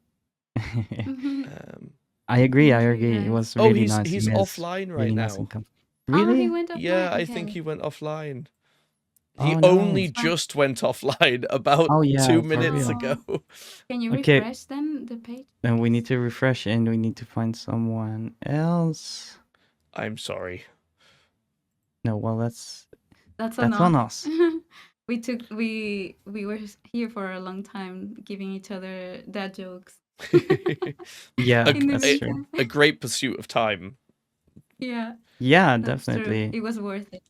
Mhm. I agree. I Thank you, agree. It guys. was Oh, really nice. he's He has offline right really nice now. income. Oh, he Really? went offline. Yeah, I think Okay. he went offline. Oh, He no. only It's fine. just went offline about Oh, yeah, 2 for minutes real. ago. Can you Okay. refresh then the page? Then we need to refresh and we need to find someone else. I'm sorry. No, well, that's That's on enough. us. we were here for a long time giving each other dad jokes. Yeah, In the that's true. meantime. A great pursuit of time. Yeah, Yeah, that's true. definitely. It was worth it.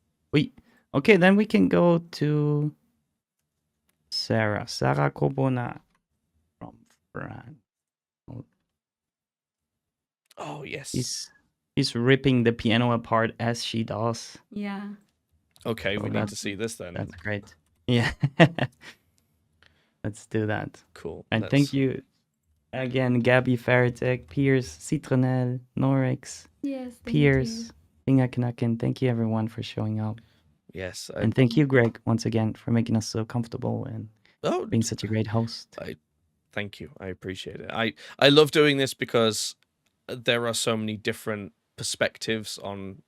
Okay, then we can go to Sarah Kobona from France. Oh, yes. He's ripping the piano apart as she does. Yeah. Okay, So we need to see this then. That's great. Yeah. Let's do that. Cool. And thank you again, Gabby Faratek, Piers, Citronelle, Norix, Yes. Thank Piers, you. Pinga Knacken. Thank you everyone for showing up. Yes. And thank you, Greg, once again for making us so comfortable and Oh, being such a great host. thank you. I appreciate it. I love doing this because there are so many different perspectives on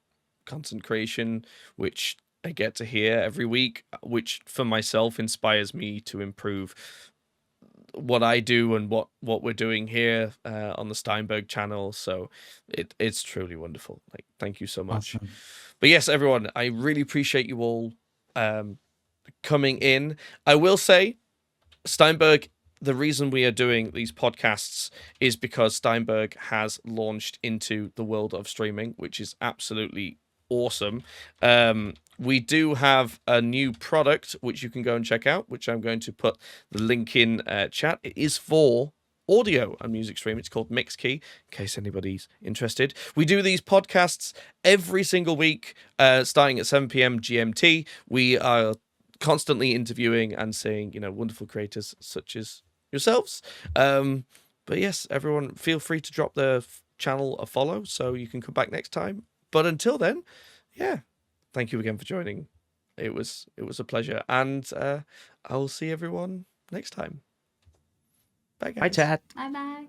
content creation, which I get to hear every week, which for myself inspires me to improve what I do and what we're doing here on the Steinberg channel. So it's truly wonderful. Like, thank you so much. Awesome. But yes, everyone, I really appreciate you all coming in. I will say, Steinberg, the reason we are doing these podcasts is because Steinberg has launched into the world of streaming, which is absolutely awesome. We do have a new product which you can go and check out, which I'm going to put the link in chat. It is for audio and music stream. It's called Mixkey, in case anybody's interested. We do these podcasts every single week, starting at 7 p.m. GMT. We are constantly interviewing and seeing, wonderful creators such as yourselves. But yes, everyone, feel free to drop the channel a follow so you can come back next time. But until then, yeah, thank you again for joining. It was a pleasure, and I will see everyone next time. Bye, guys. Bye, chat. Bye bye.